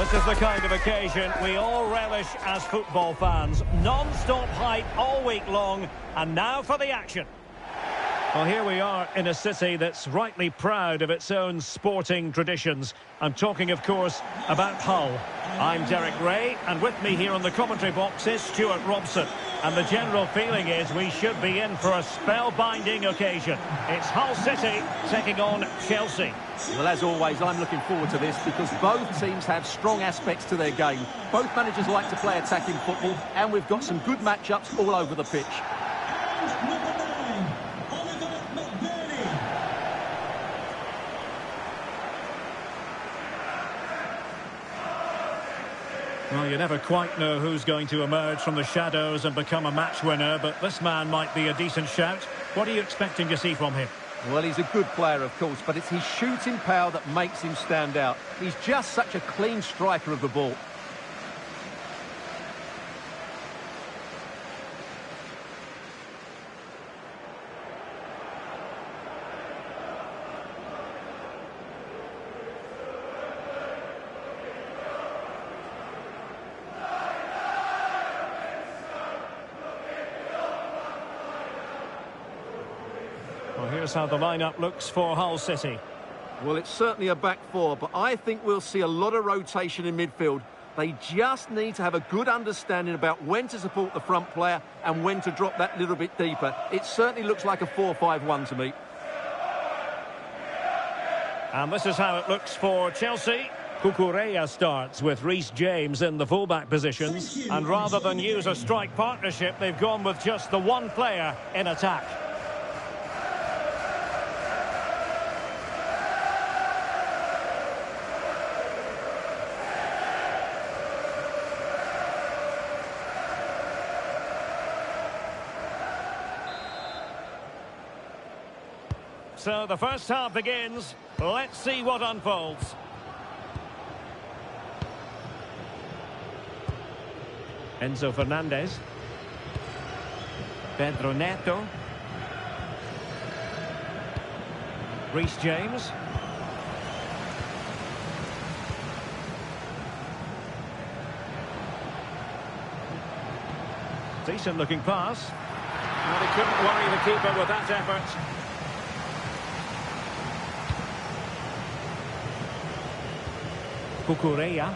This is the kind of occasion we all relish as football fans. Non-stop hype all week long, and now for the action. Well, here we are in a city that's rightly proud of its own sporting traditions. I'm talking, of course, about Hull. I'm Derek Ray, and with me here on the commentary box is Stuart Robson. And the general feeling is we should be in for a spellbinding occasion. It's Hull City taking on Chelsea. Well, as always, I'm looking forward to this because both teams have strong aspects to their game. Both managers like to play attacking football, and we've got some good matchups all over the pitch. Well, you never quite know who's going to emerge from the shadows and become a match winner, but this man might be a decent shout. What are you expecting to see from him? Well, he's a good player, of course, but it's his shooting power that makes him stand out. He's just such a clean striker of the ball. Well, here's how the lineup looks for Hull City. Well, it's certainly a back four, but I think we'll see a lot of rotation in midfield. They just need to have a good understanding about when to support the front player and when to drop that little bit deeper. It certainly looks like a 4-5-1 to me. And this is how it looks for Chelsea. Cucurella starts with Reece James in the fullback positions. And rather than use a strike partnership, they've gone with just the one player in attack. So the first half begins. Let's see what unfolds. Enzo Fernandez. Pedro Neto. Reece James. Decent looking pass. Well, he couldn't worry the keeper with that effort. Cucurella.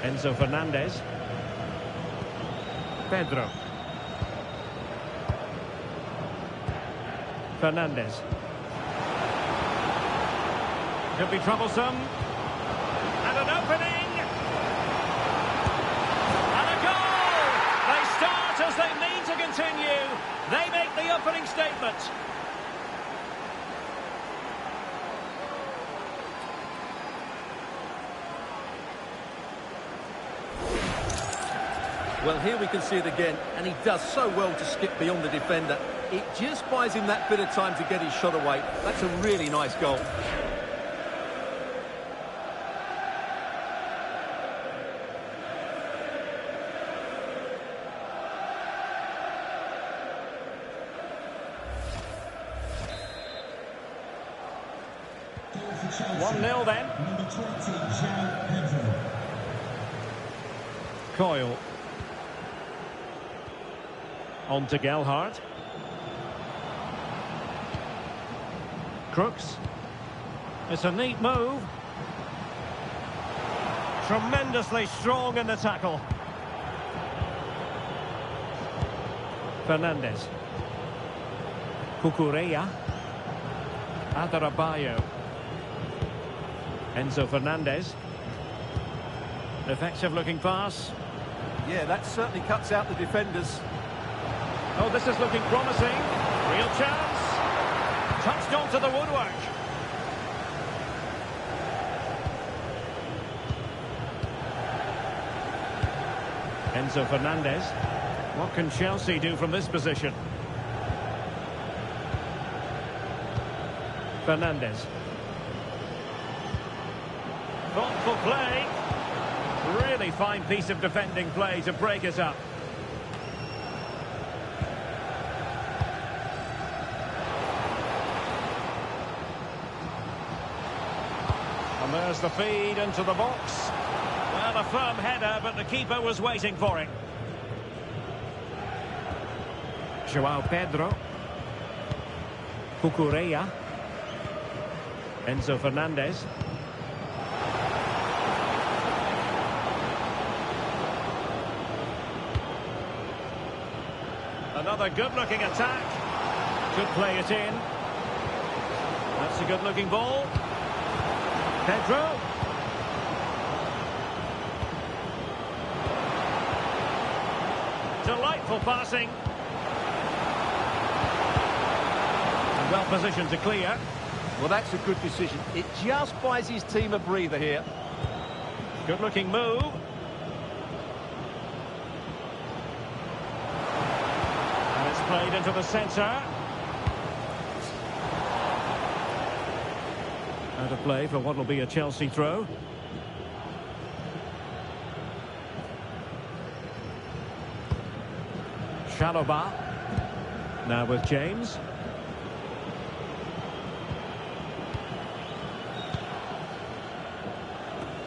Enzo Fernandez. Pedro. Fernandez. Could be troublesome. And an opening. And a goal! They start as they mean to continue. They make the opening statement. Well, here we can see it again, and he does so well to skip beyond the defender. It just buys him that bit of time to get his shot away. That's a really nice goal. One 0 then. Coyle. On to Gelhardt. Crooks. It's a neat move. Tremendously strong in the tackle. Fernandez. Cucurella. Adarabioyo. Enzo Fernandez. Effective looking pass. Yeah, that certainly cuts out the defenders. Oh, this is looking promising. Real chance. Touched onto the woodwork. Enzo Fernandez. What can Chelsea do from this position? Fernandez. Thoughtful play. Really fine piece of defending play to break it up. And there's the feed into the box. Well, a firm header, but the keeper was waiting for it. João Pedro. Cucurella. Enzo Fernandez. Another good-looking attack. Could play it in. That's a good-looking ball. Pedro. Delightful passing. And well positioned to clear. Well, that's a good decision. It just buys his team a breather here. Good-looking move. And it's played into the centre. Out of play for what will be a Chelsea throw. Chalobah. Now with James.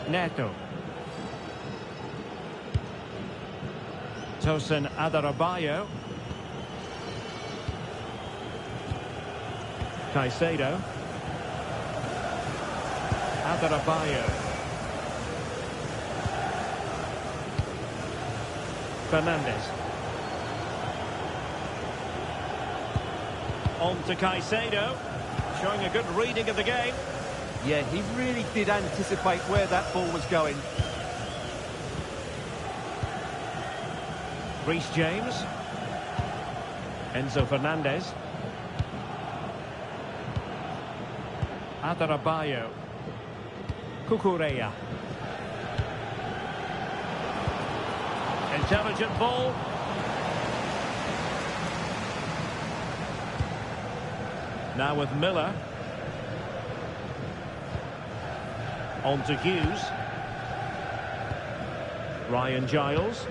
Neto. Tosin Adarabioyo. Caicedo. Adarabioyo. Fernandez. On to Caicedo. Showing a good reading of the game. Yeah, he really did anticipate where that ball was going. Reece James. Enzo Fernandez. Adarabioyo. Cucurella. Intelligent ball. Now with Miller. On to Hughes. Ryan Giles.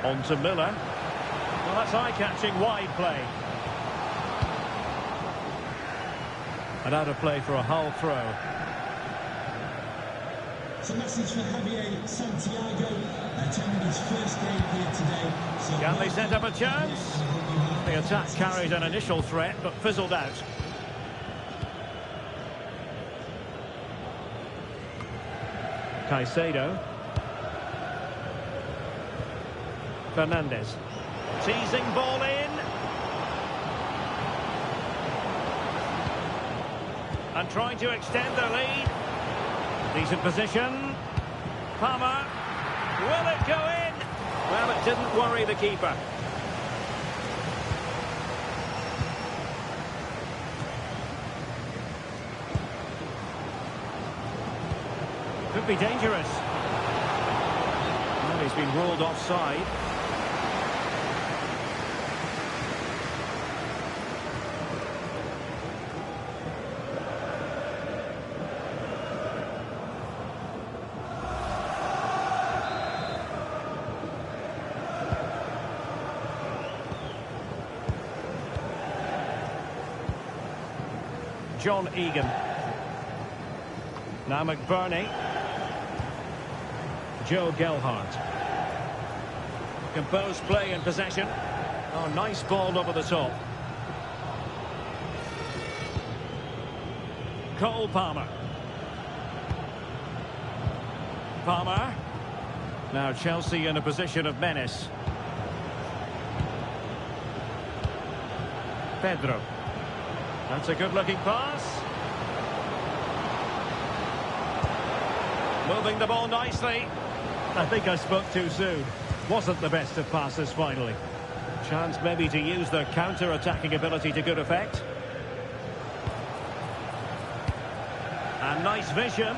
On to Miller. Well, that's eye-catching wide play. And out of play for a Hull throw. It's a message for Javier Santiago, attending his first game here today. So can they set up a chance? The attack carried an initial threat, but fizzled out. Caicedo. Fernandez. Teasing ball in. And trying to extend their lead. Decent position. Palmer. Will it go in? Well, it didn't worry the keeper. Could be dangerous. Well, he's been ruled offside. John Egan. Now McBurney. Joe Gelhardt. Composed play in possession. Oh, nice ball over the top. Cole Palmer. Palmer. Now Chelsea in a position of menace. Pedro. That's a good-looking pass. Moving the ball nicely. I think I spoke too soon. Wasn't the best of passes finally. Chance maybe to use their counter-attacking ability to good effect. And nice vision.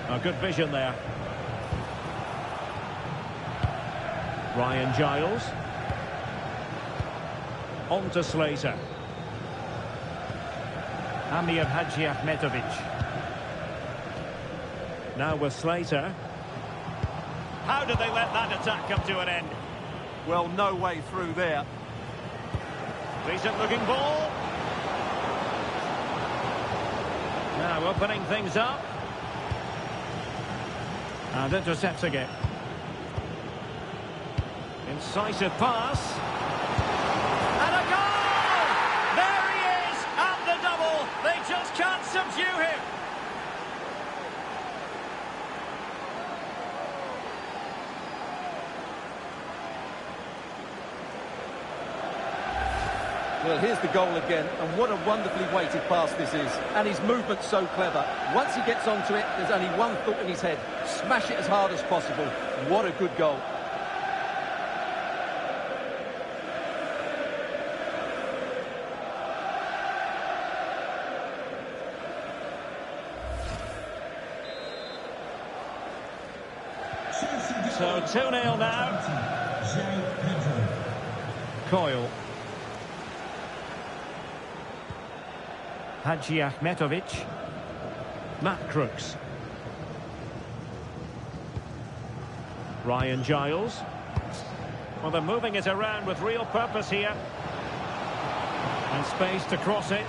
A good vision there. Ryan Giles. On to Slater. Amir Hadji Ahmetovic. Now with Slater. How did they let that attack come to an end? Well, no way through there. Decent looking ball. Now opening things up. And intercepting it. Incisive pass. And a goal! There he is at the double. They just can't subdue him. Well, here's the goal again, and what a wonderfully weighted pass this is. And his movement's so clever. Once he gets onto it, there's only one thought in his head. Smash it as hard as possible. What a good goal. So 2-0 now. Coyle. Hadji Ahmetovic. Matt Crooks. Ryan Giles. Well, they're moving it around with real purpose here. And space to cross it.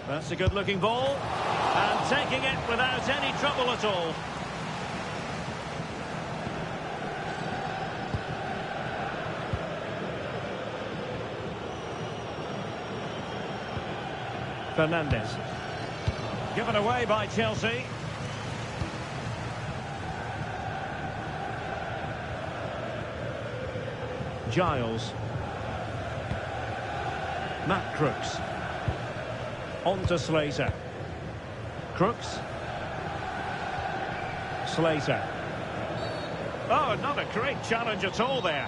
That's a good-looking ball. And taking it without any trouble at all. Fernandez. Given away by Chelsea. Giles. Matt Crooks. On to Slater. Crooks. Slater. Oh, not a great challenge at all there.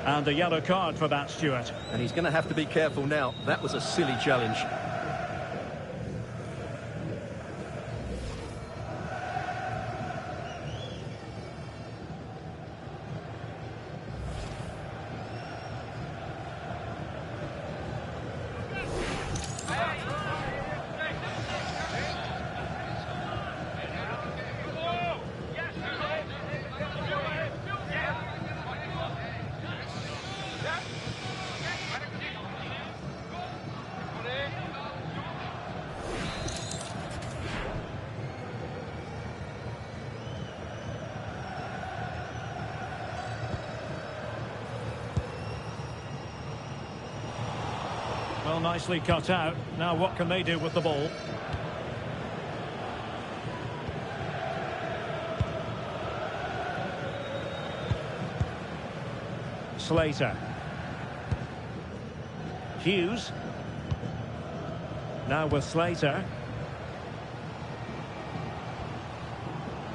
And a yellow card for that, Stuart. And he's going to have to be careful now. That was a silly challenge. Well, nicely cut out. Now what can they do with the ball? Slater. Hughes. Now with Slater.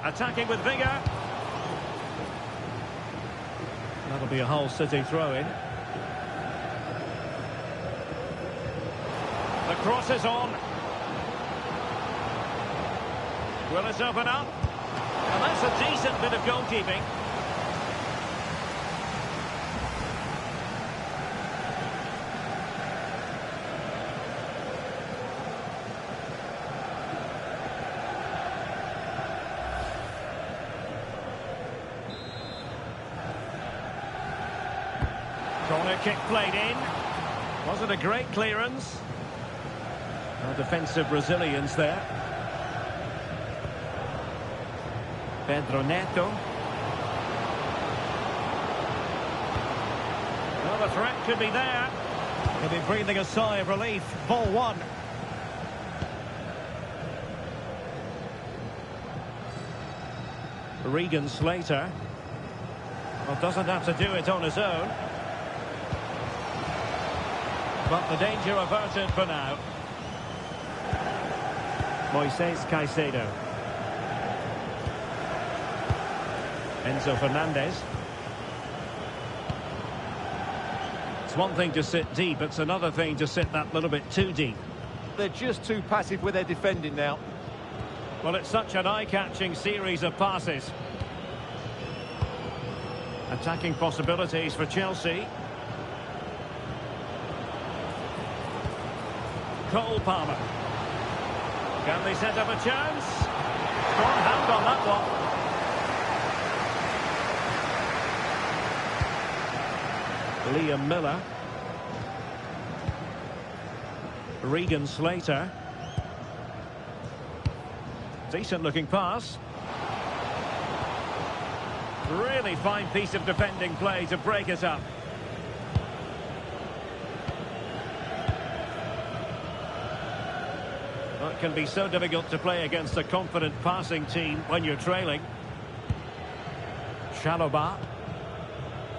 Attacking with vigour. That'll be a Hull City throw-in. The cross is on. Will it open up? And that's a decent bit of goalkeeping. Corner kick played in. Wasn't a great clearance. No defensive resilience there. Pedro Neto. Well, the threat could be there. He'll be breathing a sigh of relief. Ball one. Regan Slater. Well, doesn't have to do it on his own. But the danger averted for now. Moises Caicedo. Enzo Fernandez. It's one thing to sit deep, it's another thing to sit that little bit too deep. They're just too passive with their defending now. Well, it's such an eye-catching series of passes. Attacking possibilities for Chelsea. Cole Palmer. Can they set up a chance? Strong hand on that one. Liam Miller. Regan Slater. Decent looking pass. Really fine piece of defending play to break it up. It can be so difficult to play against a confident passing team when you're trailing. Chalobah.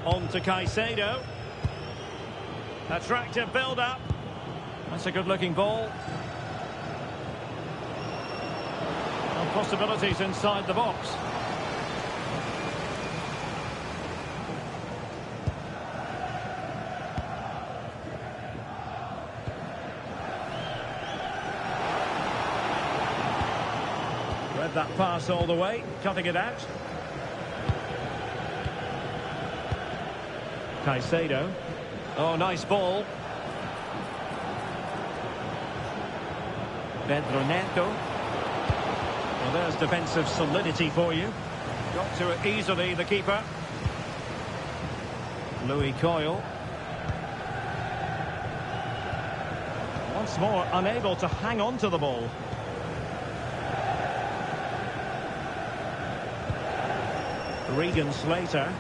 On to Caicedo. Attractive build-up. That's a good-looking ball. And possibilities inside the box. Read that pass all the way, cutting it out. Caicedo. Oh, nice ball. Pedro Neto. Well, there's defensive solidity for you. Got to it easily, the keeper. Louis Coyle. Once more, unable to hang on to the ball. Regan Slater.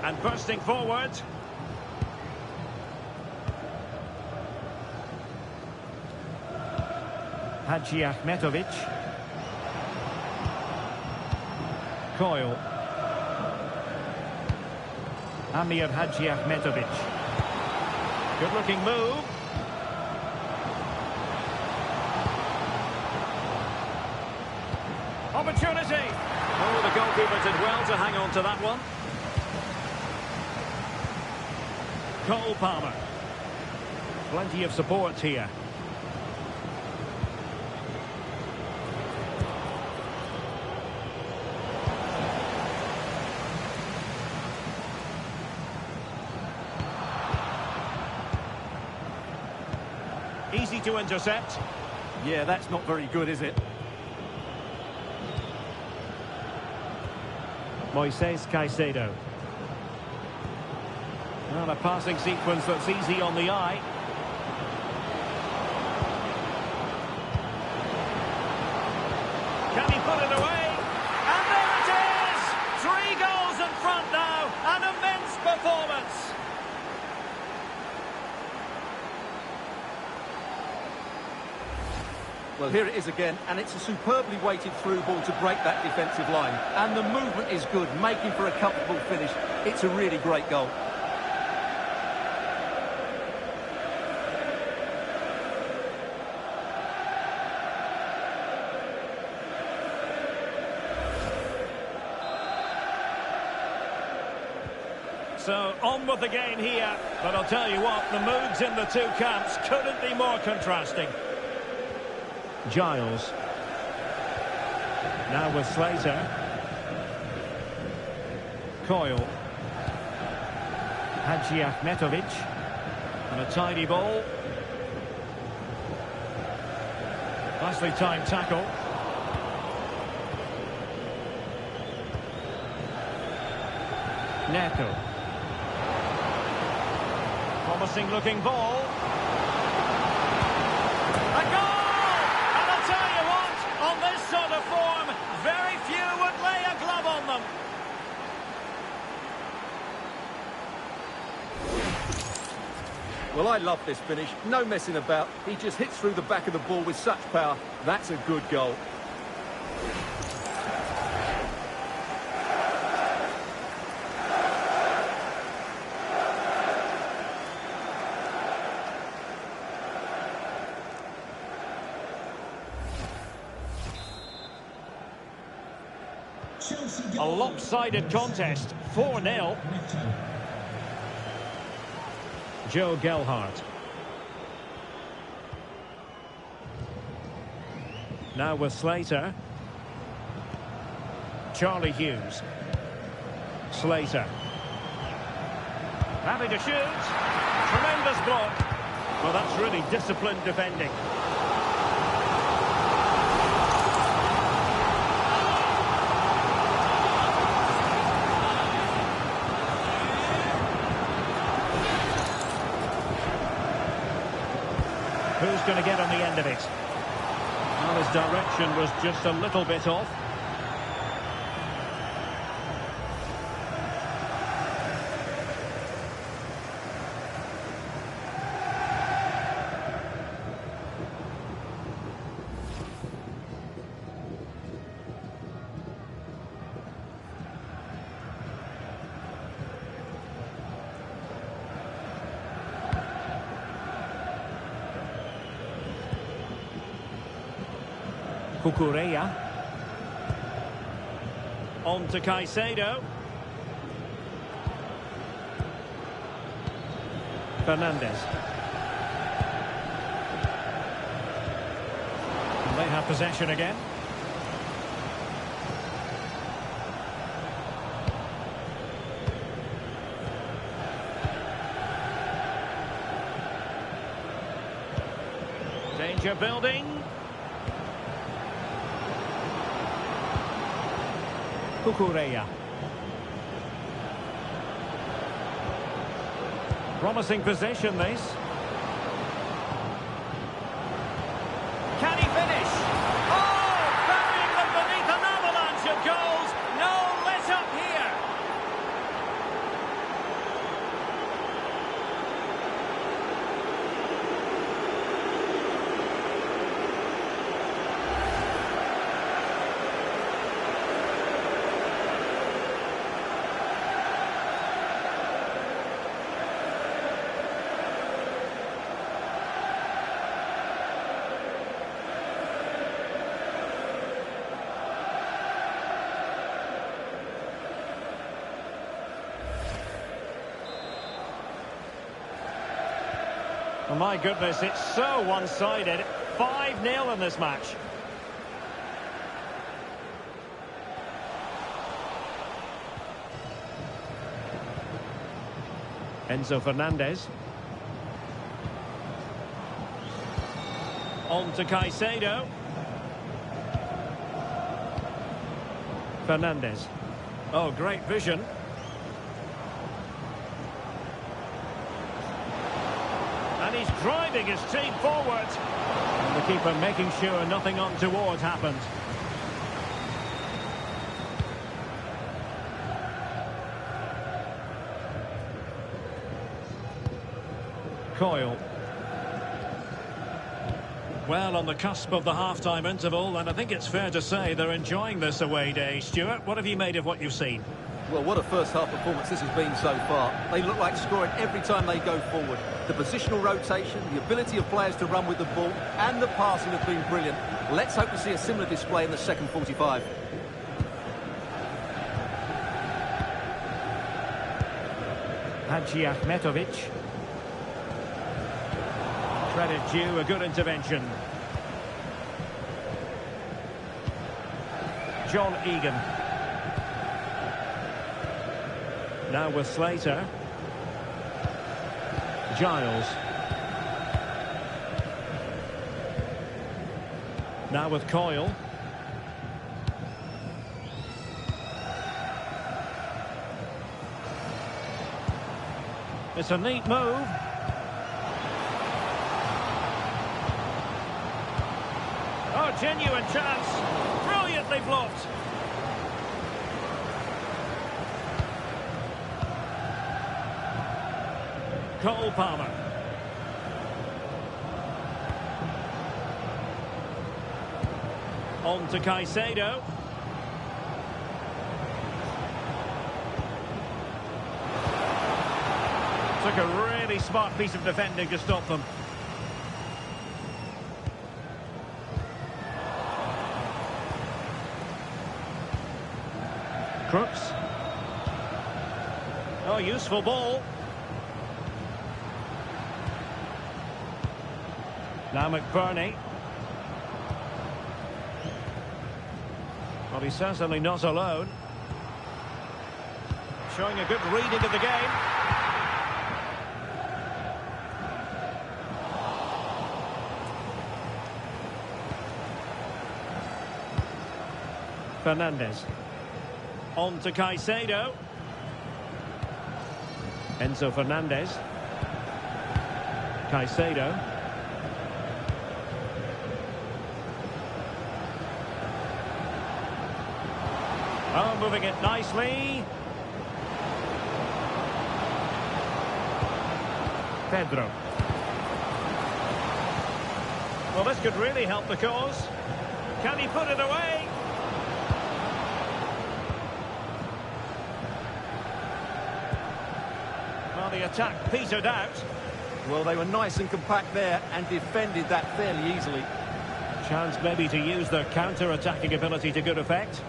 And bursting forward. Hadji Ahmetovic. Coyle. Amir Hadji Ahmetovic. Good looking move. Opportunity. Oh, the goalkeeper did well to hang on to that one. Cole Palmer. Plenty of support here. Easy to intercept. Yeah, that's not very good, is it? Moises Caicedo. Well, a passing sequence that's easy on the eye. Can he put it away? And there it is! 3 goals in front now. An immense performance. Well, here it is again, and it's a superbly weighted through ball to break that defensive line. And the movement is good, making for a comfortable finish. It's a really great goal. So, on with the game here. But I'll tell you what, the moods in the two camps couldn't be more contrasting. Giles. Now with Slater. Coyle. Hadji Ahmetovic. And a tidy ball. Nicely timed tackle. Neto. Promising looking ball. A goal! And I'll tell you what, on this sort of form, very few would lay a glove on them. Well, I love this finish. No messing about. He just hits through the back of the ball with such power. That's a good goal. A lopsided contest, 4-0. Joe Gelhardt. Now with Slater. Charlie Hughes. Slater. Happy to shoot. Tremendous block. Well, that's really disciplined defending. going to get on the end of it. Well, his direction was just a little bit off. Cucurella. On to Caicedo. Fernandez. And they have possession again. Danger building. Cucurella. Promising position, this. Can he finish? Oh, burying them beneath an avalanche of goals. No let up here. Oh, my goodness, it's so one-sided. 5-0 in this match. Enzo Fernandez. On to Caicedo. Fernandez. Oh, great vision. And he's driving his team forward. And the keeper making sure nothing untoward happened. Coyle. Well, on the cusp of the half-time interval, and I think it's fair to say they're enjoying this away day. Stuart, what have you made of what you've seen? Well, what a first-half performance this has been so far. They look like scoring every time they go forward. The positional rotation, the ability of players to run with the ball, and the passing have been brilliant. Let's hope to see a similar display in the second 45. Hadji Ahmetovic. Credit due, a good intervention. John Egan. Now with Slater. Giles. Now with Coyle. It's a neat move. Oh, genuine chance. Brilliantly blocked. Cole Palmer. On to Caicedo. Took a really smart piece of defending to stop them. Crooks. Oh, useful ball. Now McBurney. Well, he's certainly not alone. Showing a good reading of the game. Fernandez. On to Caicedo. Enzo Fernandez. Caicedo. Oh, moving it nicely. Pedro. Well, this could really help the cause. Can he put it away? Well, the attack petered out. Well, they were nice and compact there and defended that fairly easily. Chance maybe to use their counter-attacking ability to good effect.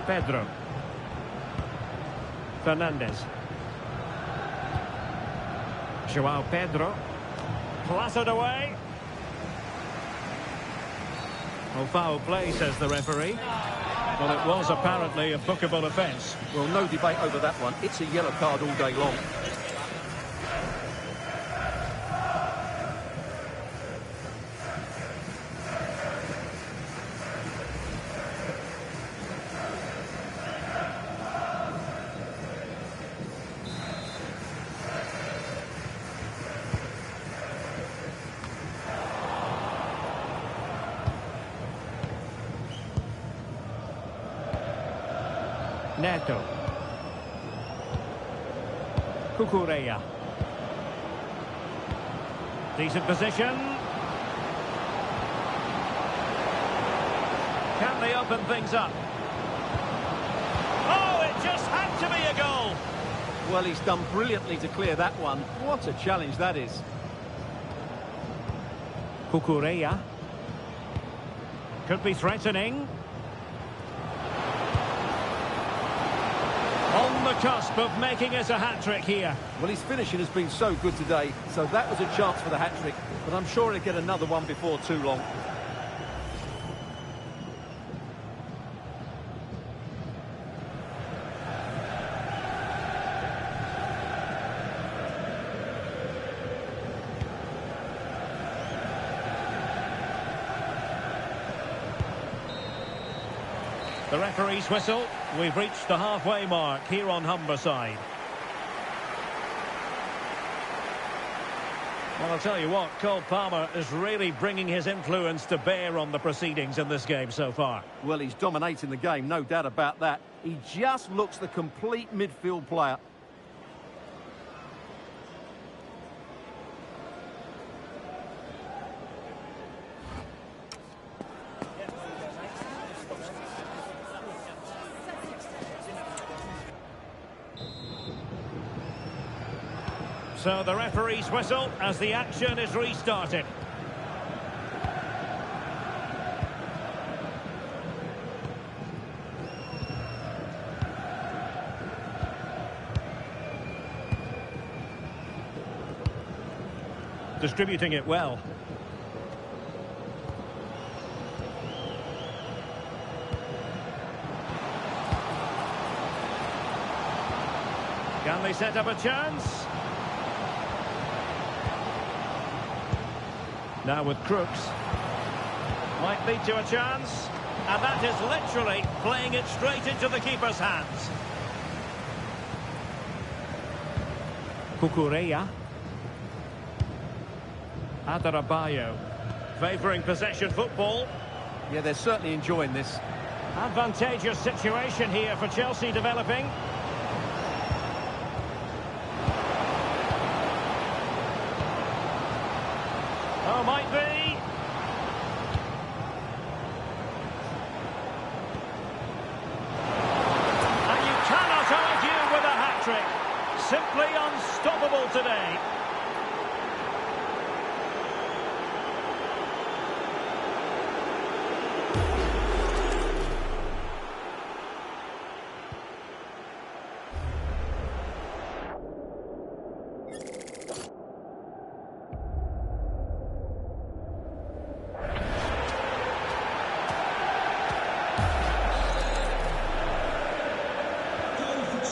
Pedro. Fernandez. Joao Pedro. Clattered away. Well, foul play, says the referee. Well, it was apparently a bookable offence. Well, no debate over that one. It's a yellow card all day long. Neto. Cucurella. Decent position. Can they open things up? Oh, it just had to be a goal. Well, he's done brilliantly to clear that one. What a challenge that is. Cucurella. Could be threatening. On the cusp of making it a hat-trick here. Well, his finishing has been so good today, so that was a chance for the hat-trick, but I'm sure he'll get another one before too long. The referee's whistle. We've reached the halfway mark here on Humberside. Well, I'll tell you what, Cole Palmer is really bringing his influence to bear on the proceedings in this game so far. Well, he's dominating the game, no doubt about that. He just looks the complete midfield player. So the referee's whistle as the action is restarted. Distributing it well. Can they set up a chance? Now with Crooks. Might lead to a chance. And that is literally playing it straight into the keeper's hands. Cucurella. Adarabayo. Favouring possession football. Yeah, they're certainly enjoying this. Advantageous situation here for Chelsea developing. Oh, might be. And you cannot argue with a hat-trick. Simply unstoppable today.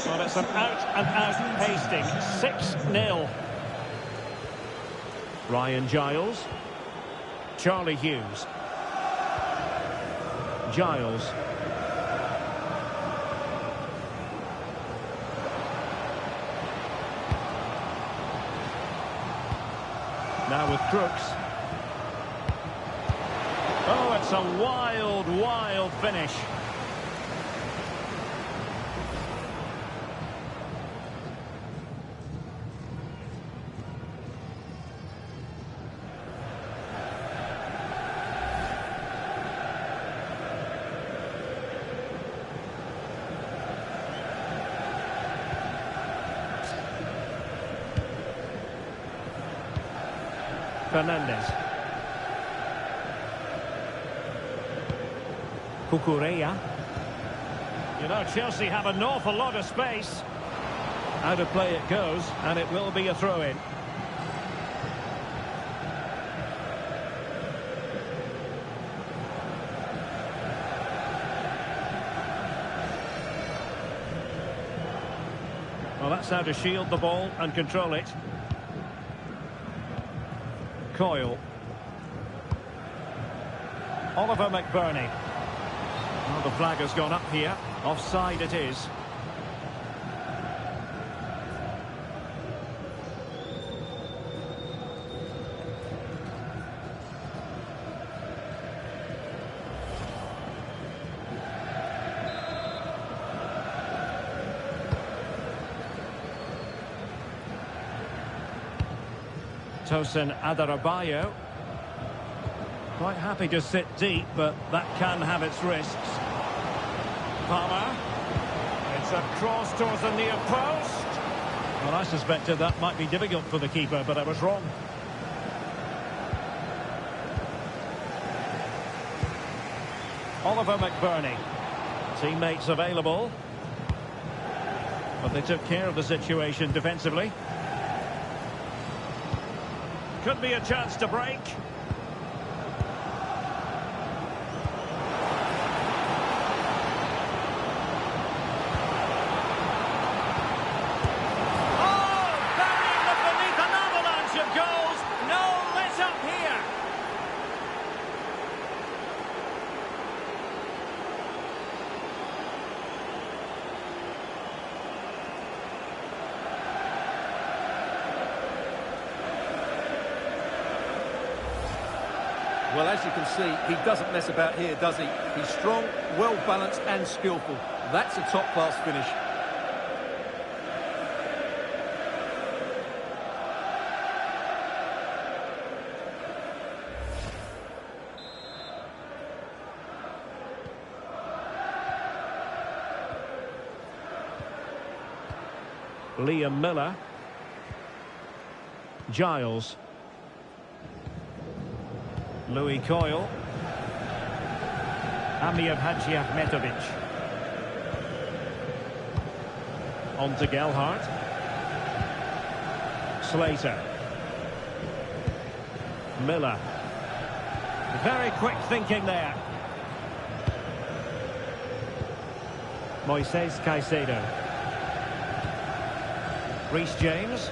Well, it's an out-and-out pasting. 6-0. Ryan Giles. Charlie Hughes. Giles. Now with Crooks. Oh, It's a wild, wild finish. Fernandez. Cucurella. You know, Chelsea have an awful lot of space. Out of play it goes, and it will be a throw-in. Well, that's how to shield the ball and control it. Coyle. Oliver McBurney. Well, the flag has gone up here. Offside it is. Tosin Adarabioyo. Quite happy to sit deep, but that can have its risks. Palmer. It's a cross towards the near post. Well, I suspected that might be difficult for the keeper, but I was wrong. Oliver McBurney. Teammates available. But they took care of the situation defensively. Could be a chance to break. Oh, buried beneath an avalanche of goals. No let up here. Well, as you can see, he doesn't mess about here, does he? He's strong, well-balanced and skillful. That's a top-class finish. Liam Miller. Giles. Louis Coyle. Amir Hadji Ahmetovic. On to Gelhardt. Slater. Miller. Very quick thinking there. Moises Caicedo. Reece James.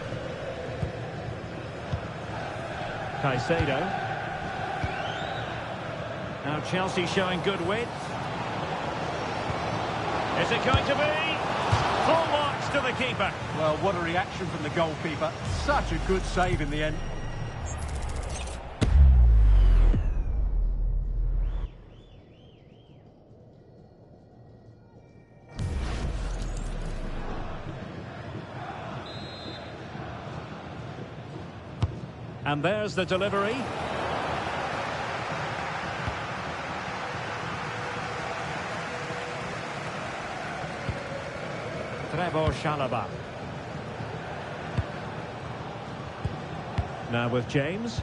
Caicedo. Now Chelsea showing good width. Is it going to be? Full marks to the keeper. Well, what a reaction from the goalkeeper. Such a good save in the end. And there's the delivery. Trevor Chalobah. Now with James.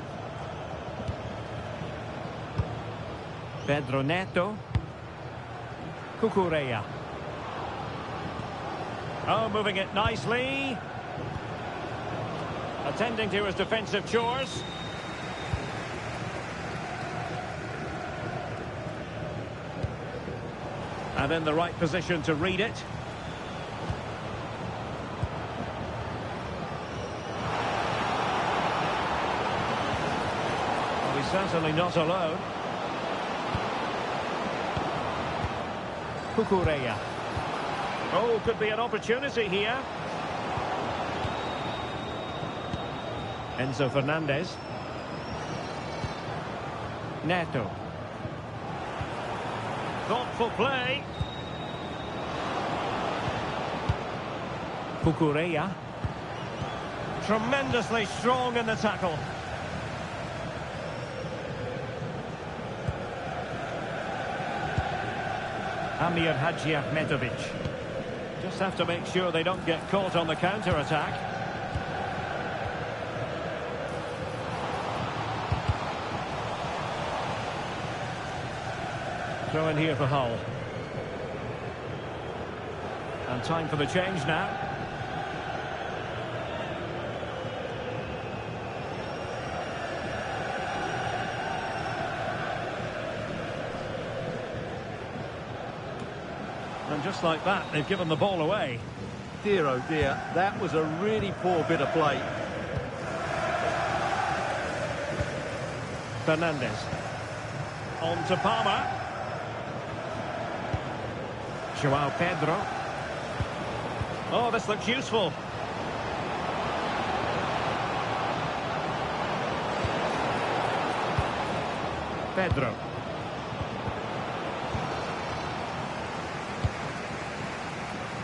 Pedro Neto. Cucurella. Oh, moving it nicely. Attending to his defensive chores. And in the right position to read it. Well, he's certainly not alone. Cucurella. Oh, could be an opportunity here. Enzo Fernandez. Neto. Thoughtful play. Kukureya. Tremendously strong in the tackle. Amir Hadji Ahmetovic. Just have to make sure they don't get caught on the counter-attack. Throw in here for Hull. And time for the change now. And just like that, they've given the ball away. Dear, oh dear, that was a really poor bit of play. Fernandez. On to Palmer. Joao Pedro. Oh, this looks useful. Pedro.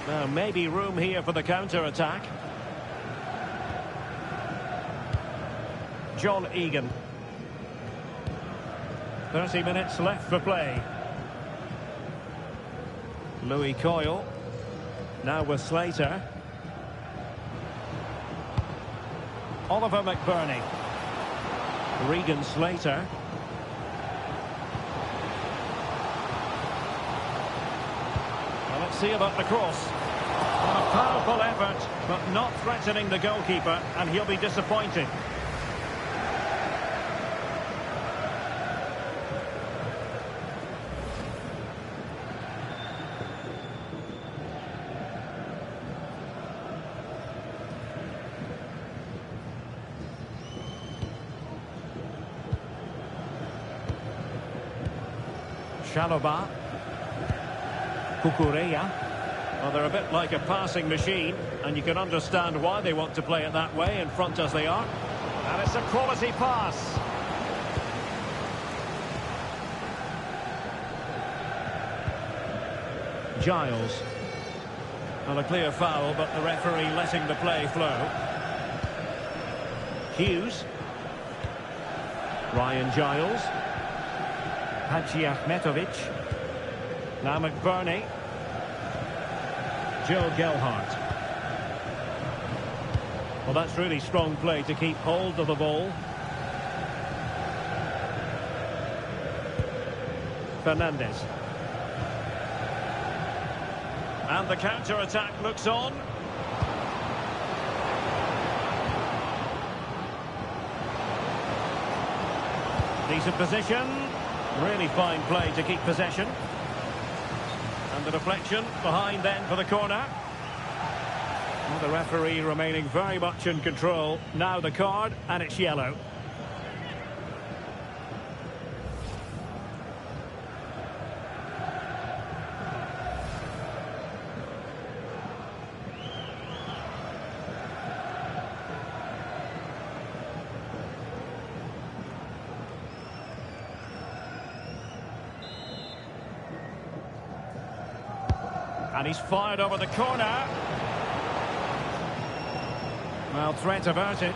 Now, maybe room here for the counter-attack. John Egan. 30 minutes left for play. Louis Coyle. Now with Slater. Oliver McBurney. Regan Slater. Well, let's see about the cross. A powerful effort, but not threatening the goalkeeper, and he'll be disappointed. Shaloba. Kukureya. Well, they're a bit like a passing machine, and you can understand why they want to play it that way, in front as they are. And it's a quality pass. Giles. Well, a clear foul, but the referee letting the play flow. Hughes. Ryan Giles. Hadji Ahmetovic. Now McBurney. Joe Gelhardt. Well, that's really strong play to keep hold of the ball. Fernandez. And the counter-attack looks on. Decent position. Really fine play to keep possession. And the deflection behind then for the corner. Well, the referee remaining very much in control. Now the card, and it's yellow. And he's fired over the corner. Well, threat averted.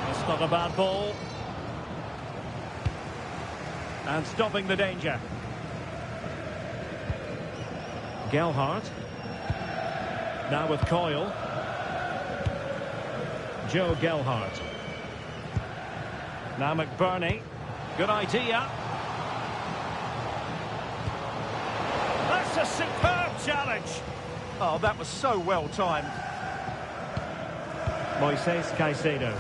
It's not a bad ball. And stopping the danger. Gelhardt. Now with Coyle. Joe Gelhardt. Now McBurney. Good idea. That's a superb challenge. Oh, that was so well timed. Moises Caicedo.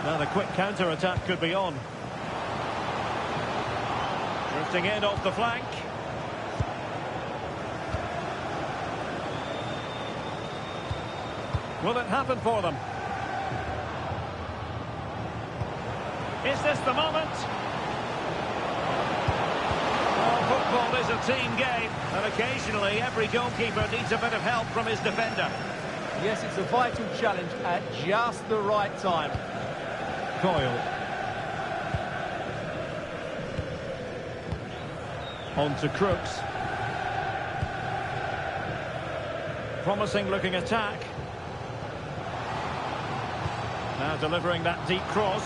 Now the quick counter-attack could be on. Drifting in off the flank. Will it happen for them? Is this the moment? Well, football is a team game, and occasionally every goalkeeper needs a bit of help from his defender. Yes, it's a vital challenge at just the right time. Coyle. On to Crooks. Promising looking attack. Now delivering that deep cross.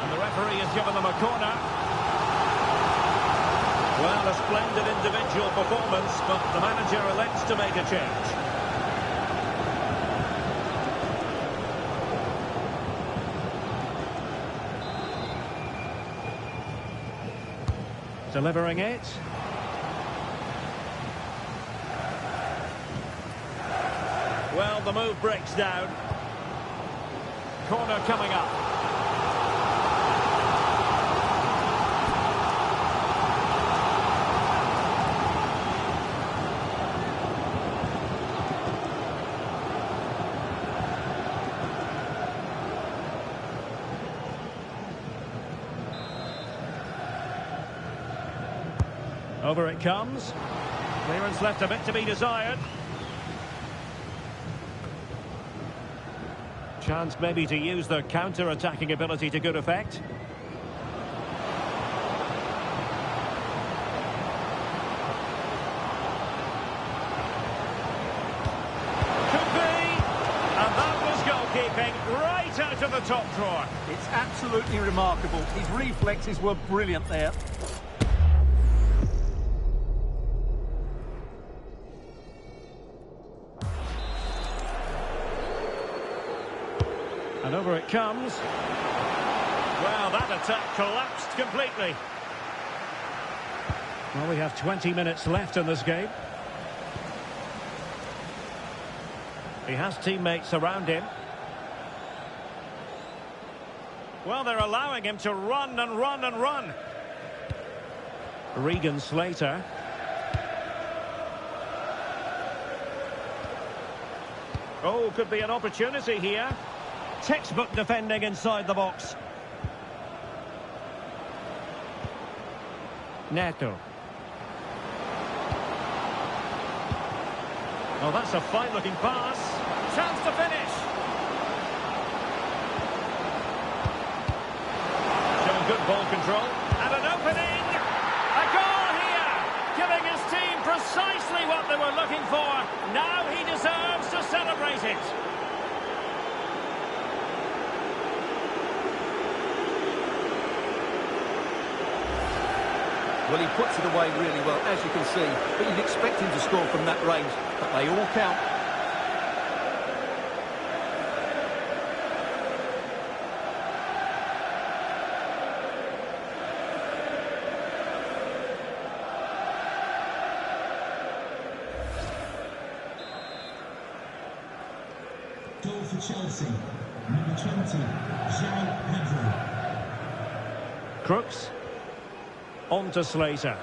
And the referee has given them a corner. Well, a splendid individual performance, but the manager elects to make a change. Delivering it. Well, the move breaks down. Corner coming up. Over it comes. Clearance left a bit to be desired. Chance maybe to use their counter-attacking ability to good effect. Could be. And that was goalkeeping right out of the top drawer. It's absolutely remarkable. His reflexes were brilliant there. And over it comes. Well, that attack collapsed completely. Well, we have 20 minutes left in this game. He has teammates around him. Well, they're allowing him to run and run and run. Regan Slater. Oh, could be an opportunity here. Textbook defending inside the box. Neto. Oh, that's a fine-looking pass. Chance to finish. Showing good ball control. And an opening. A goal here. Giving his team precisely what they were looking for. Now he deserves to celebrate it. Well, he puts it away really well, as you can see. But you'd expect him to score from that range. But they all count. Goal for Chelsea. Number 20, João Pedro. Crooks. On to Slater.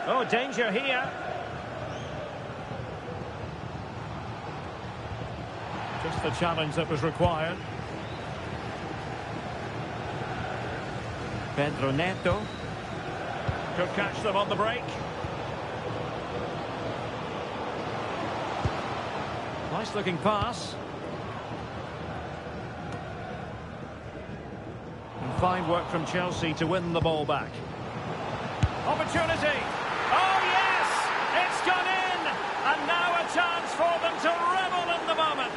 Oh, danger here. Just the challenge that was required. Pedro Neto. Could catch them on the break. Nice looking pass. And fine work from Chelsea to win the ball back. Opportunity. Oh, yes! It's gone in! And now a chance for them to revel in the moment.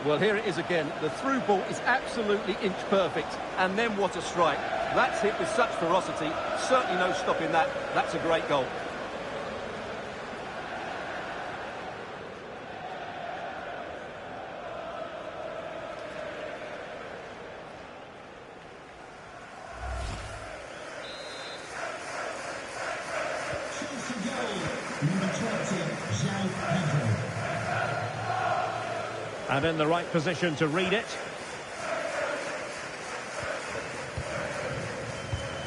Well, here it is again. The through ball is absolutely inch perfect. And then what a strike. That's hit with such ferocity. Certainly no stopping that. That's a great goal. And in the right position to read it.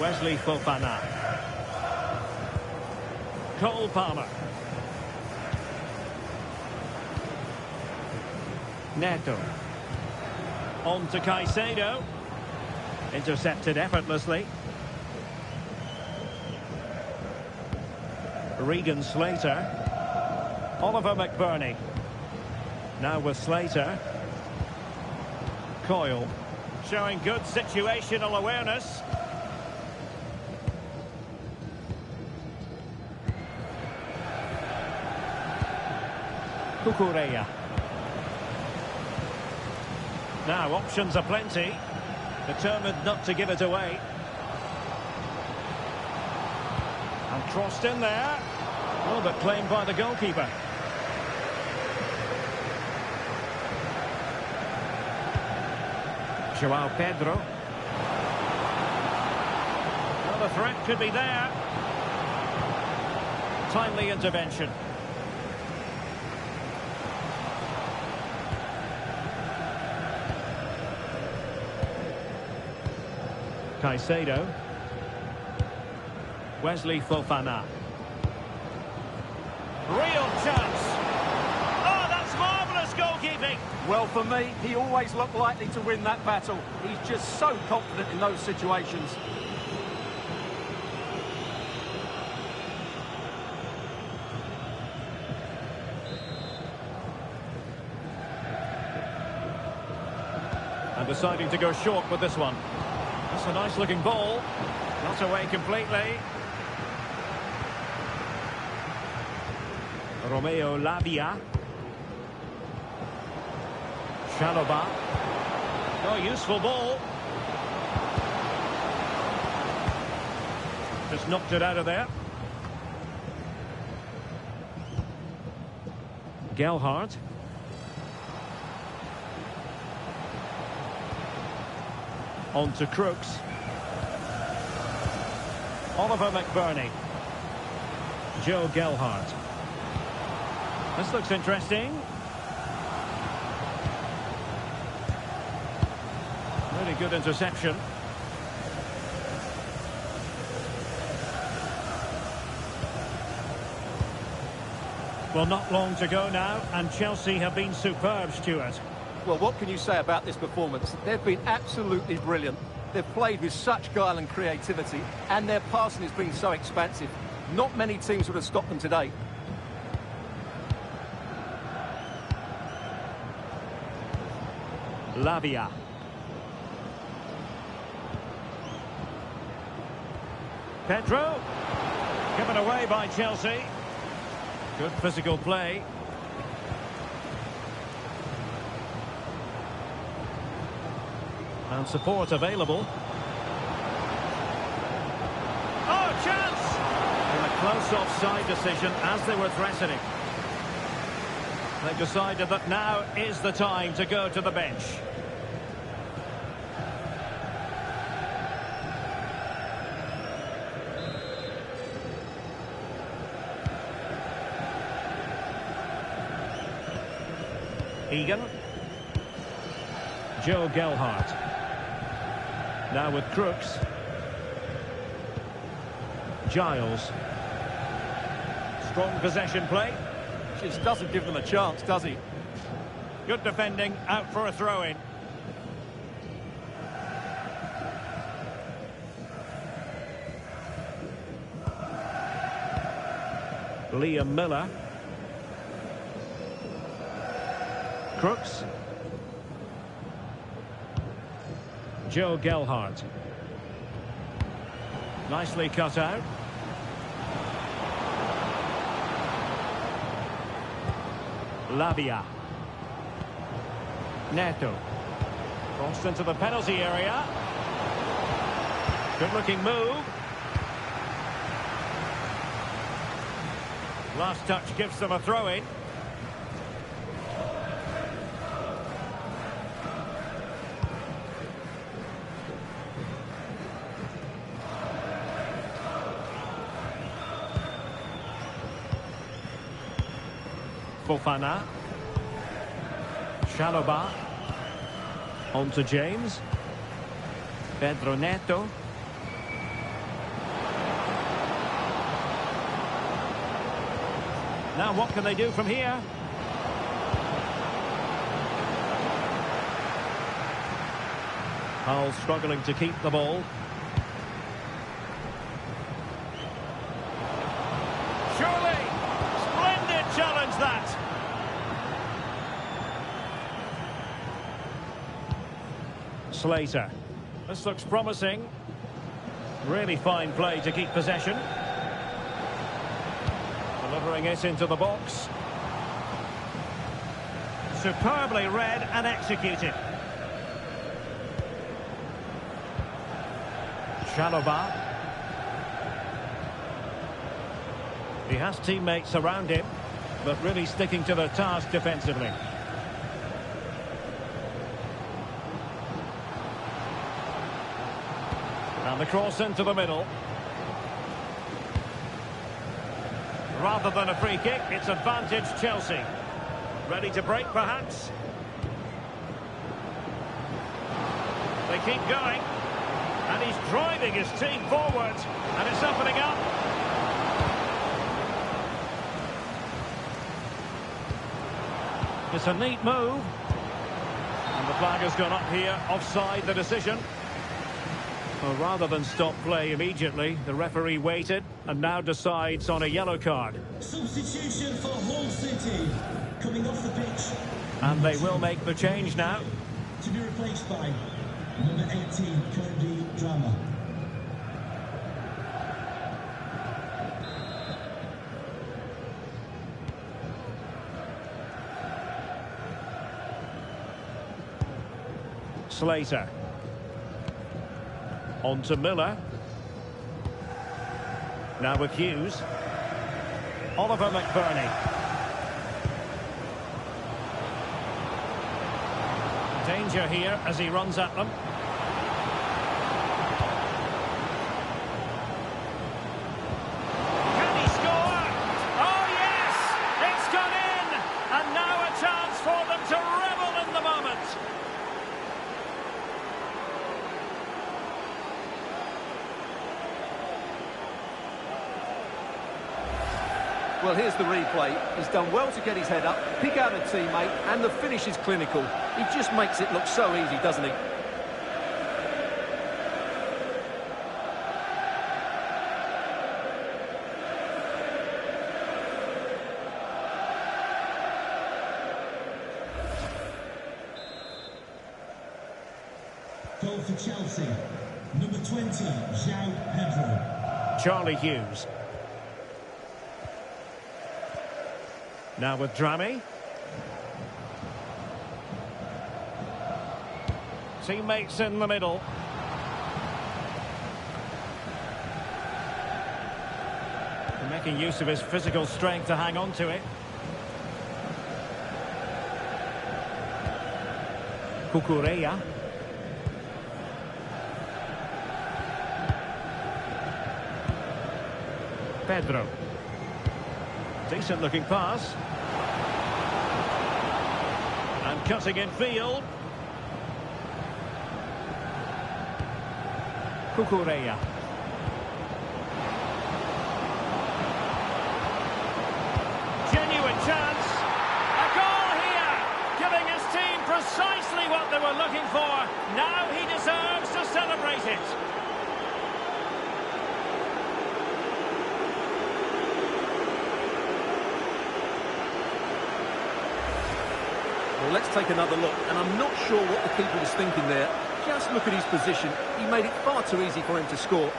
Wesley Fofana. Cole Palmer. Neto. On to Caicedo. Intercepted effortlessly. Regan Slater. Oliver McBurney. Now with Slater. Coyle. Showing good situational awareness. Kukureya. Now options are plenty. Determined not to give it away. And crossed in there. Oh, but claimed by the goalkeeper. Joao Pedro. Well, the threat could be there. Timely intervention. Caicedo. Wesley Fofana. Real chance. Oh, that's marvellous goalkeeping. Well, for me, he always looked likely to win that battle. He's just so confident in those situations. And deciding to go short with this one. That's a nice looking ball. Not away completely. Romeo Lavia. Shaloba. Oh, useful ball. Just knocked it out of there. Gelhardt. On to Crooks. Oliver McBurney. Joe Gelhardt. This looks interesting. Really good interception. Well, not long to go now, and Chelsea have been superb, Stuart. Well, what can you say about this performance? They've been absolutely brilliant. They've played with such guile and creativity, and their passing has been so expansive. Not many teams would have stopped them today. Lavia. Pedro. Given away by Chelsea. Good physical play. And support available. Oh, chance! And a close offside decision as they were threatening. They've decided that now is the time to go to the bench. Egan. Joe Gelhardt. Now with Crooks. Giles. Strong possession play. Just doesn't give them a chance, does he? Good defending, out for a throw-in. Liam Miller. Crooks. Joe Gelhardt. Nicely cut out. Lavia. Neto. Crossed into the penalty area. Good looking move. Last touch gives them a throw-in. Fofana. Shaloba. On to James. Pedro Neto. Now what can they do from here? Hull struggling to keep the ball. Surely! Splendid challenge that! Slater. This looks promising. Really fine play to keep possession. Delivering it into the box. Superbly read and executed. Chalobah. He has teammates around him, but really sticking to their task defensively. And the cross into the middle. Rather than a free kick, it's advantage Chelsea. Ready to break, perhaps? They keep going. And he's driving his team forward. And it's opening up. It's a neat move. And the flag has gone up here. Offside the decision. Well, rather than stop play immediately, the referee waited and now decides on a yellow card. Substitution for Hull City. Coming off the pitch. And they will make the change now. To be replaced by number 18, Cody Drama. Slater. On to Miller. Now with Hughes. Oliver McBurney. Danger here as he runs at them. Can he score? Oh yes! It's gone in! And now a chance for them to revel in the moment. Well, here's the replay. He's done well to get his head up, pick out a teammate, and the finish is clinical. He just makes it look so easy, doesn't he? Goal for Chelsea. Number 20, João Pedro. Charlie Hughes. Now with Dramé. Teammates in the middle. Making use of his physical strength to hang on to it. Cucurella. Pedro. Decent looking pass. And cutting in field. Cucurella. Genuine chance. A goal here. Giving his team precisely what they were looking for. Now he deserves to celebrate it. Well, let's take another look, and I'm not sure what the keeper was thinking there. Just look at his position. He made it far too easy for him to score.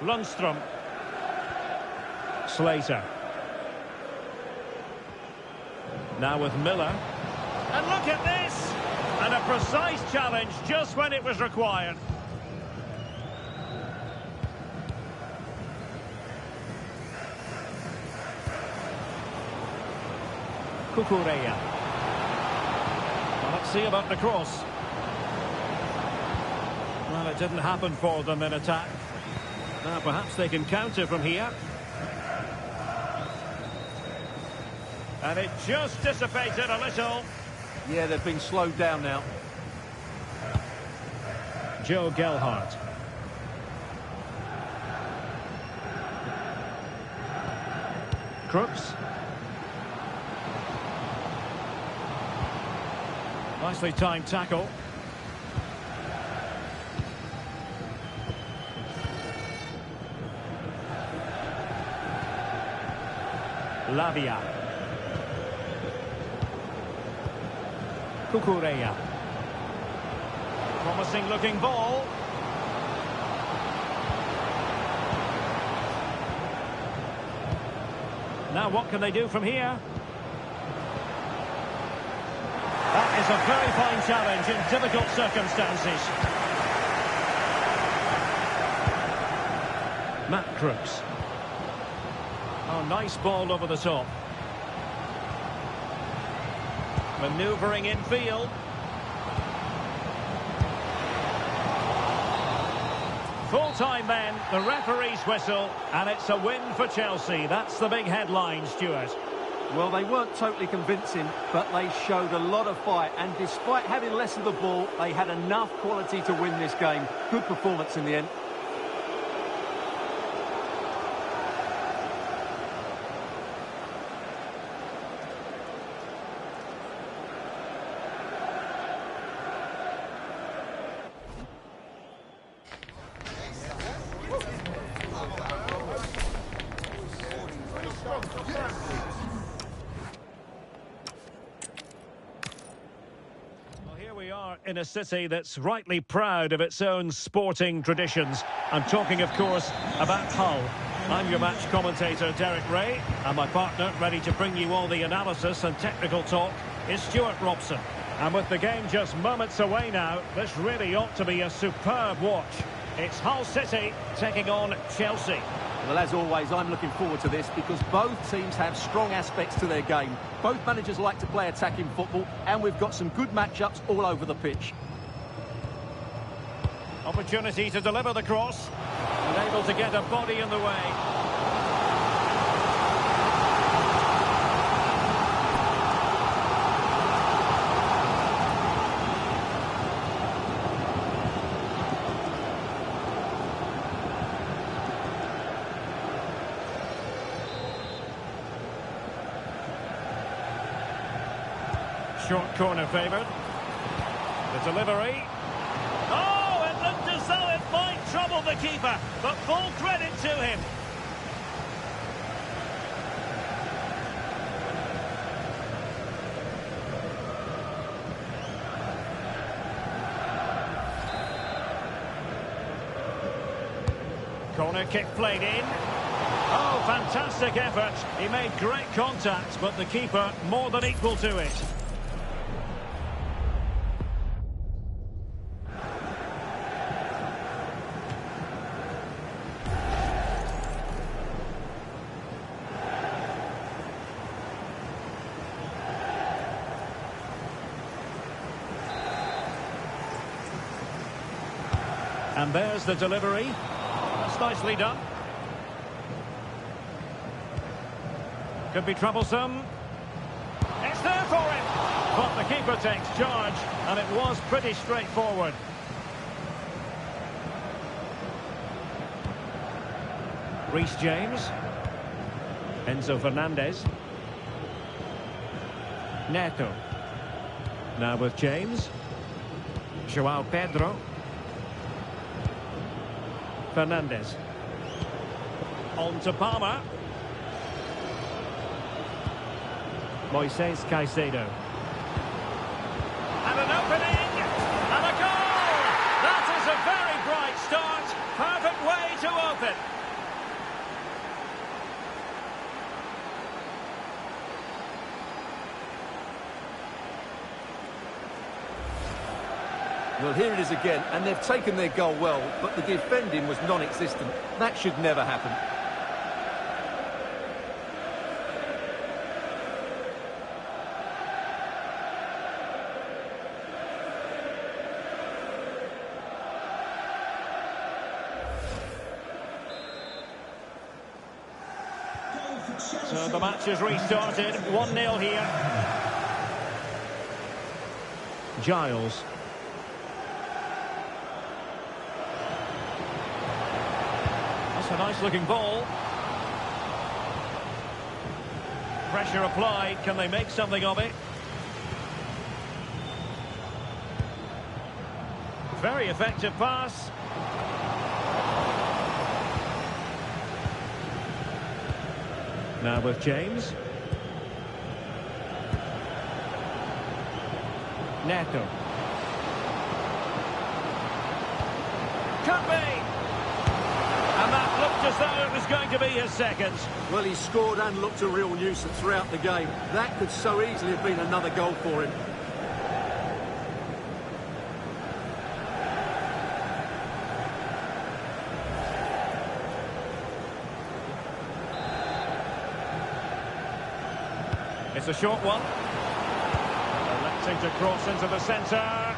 Lundstrom. Slater. Now with Miller. And look at this! And a precise challenge just when it was required. Cucurella. Well, let's see about the cross. Well, it didn't happen for them in attack. Now perhaps they can counter from here. And it just dissipated a little. Yeah, they've been slowed down now. Joe Gelhardt. Crooks. Nicely timed tackle. Lavia. Cucurella. Promising looking ball. Now what can they do from here? That is a very fine challenge in difficult circumstances. Matt Crooks. Oh, nice ball over the top. Manoeuvring in field. Full time then, the referee's whistle, and it's a win for Chelsea. That's the big headline, Stuart. Well, they weren't totally convincing, but they showed a lot of fight, and despite having less of the ball, they had enough quality to win this game. Good performance in the end. In a city that's rightly proud of its own sporting traditions. I'm talking, of course, about Hull. I'm your match commentator, Derek Ray, and my partner, ready to bring you all the analysis and technical talk, is Stuart Robson. And with the game just moments away now, this really ought to be a superb watch. It's Hull City taking on Chelsea. Well, as always, I'm looking forward to this because both teams have strong aspects to their game. Both managers like to play attacking football, and we've got some good matchups all over the pitch. Opportunity to deliver the cross, and able to get a body in the way. Short corner favoured. The delivery. Oh, it looked as though it might trouble the keeper, but full credit to him. Corner kick played in. Oh, fantastic effort. He made great contact, but the keeper more than equal to it. And there's the delivery. That's nicely done. Could be troublesome. It's there for him. But the keeper takes charge, and it was pretty straightforward. Reece James. Enzo Fernandez. Neto. Now with James. Joao Pedro. Fernandez. On to Palmer. Moises Caicedo. And an opening! And a goal! That is a very bright start. Perfect way to open. Well, here it is again, and they've taken their goal well, but the defending was non-existent. That should never happen. So the match has restarted. 1-0 here. Giles. That's a nice-looking ball. Pressure applied. Can they make something of it? Very effective pass. Now with James. Neto. Could be! And that looked as though it was going to be his second. Well, he scored and looked a real nuisance throughout the game. That could so easily have been another goal for him. It's a short one. Electing to cross into the centre.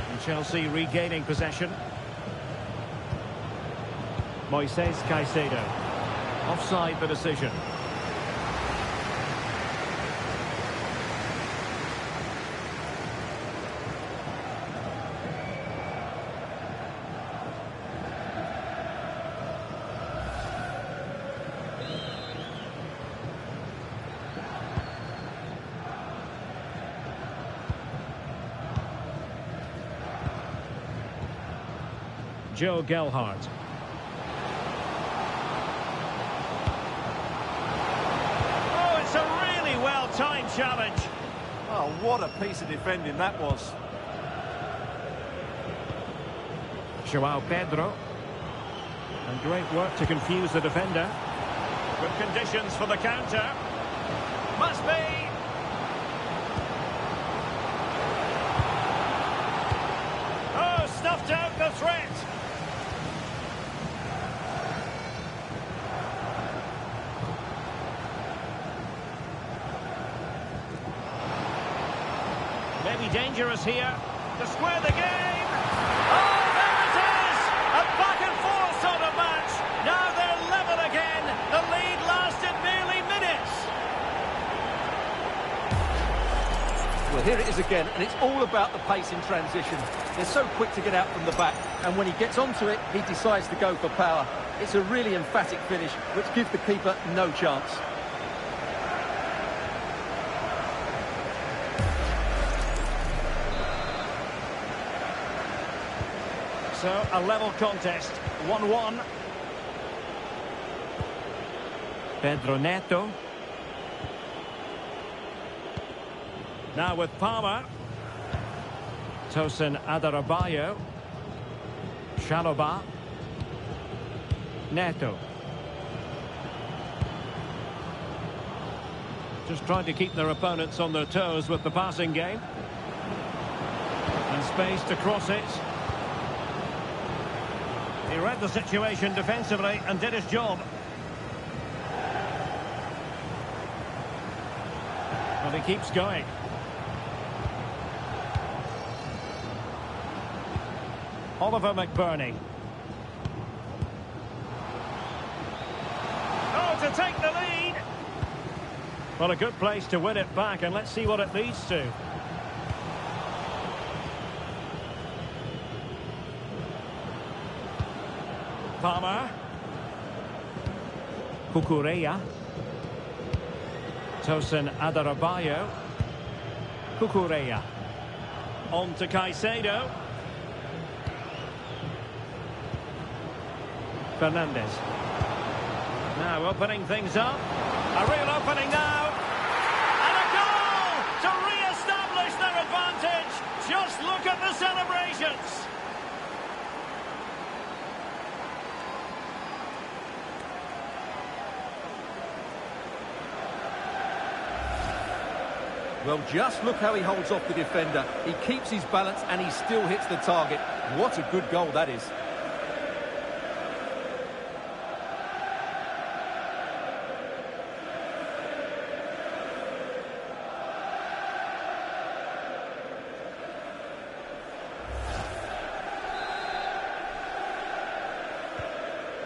And Chelsea regaining possession. Moises Caicedo. Offside the decision. Joe Gelhardt. Oh, it's a really well-timed challenge. Oh, what a piece of defending that was. Joao Pedro. And great work to confuse the defender. Good conditions for the counter. Must be. Oh, snuffed out the threat. Maybe dangerous here to square the game. Oh, there it is! A back-and-forth sort of match. Now they're level again. The lead lasted merely minutes. Well, here it is again, and it's all about the pace in transition. They're so quick to get out from the back, and when he gets onto it, he decides to go for power. It's a really emphatic finish, which gives the keeper no chance. So, a level contest, 1-1. Pedro Neto. Now with Palmer. Tosin Adarabioyo. Shaloba. Neto. Just trying to keep their opponents on their toes with the passing game. And space to cross it. He read the situation defensively and did his job. But he keeps going. Oliver McBurney. Oh, to take the lead! Well, a good place to win it back, and let's see what it leads to. Palmer. Cucurella. Tosin Adarabioyo. Cucurella. On to Caicedo. Fernandez. Now opening things up. A real opening now. And a goal to re-establish their advantage. Just look at the celebrations. Well, just look how he holds off the defender. He keeps his balance and he still hits the target. What a good goal that is.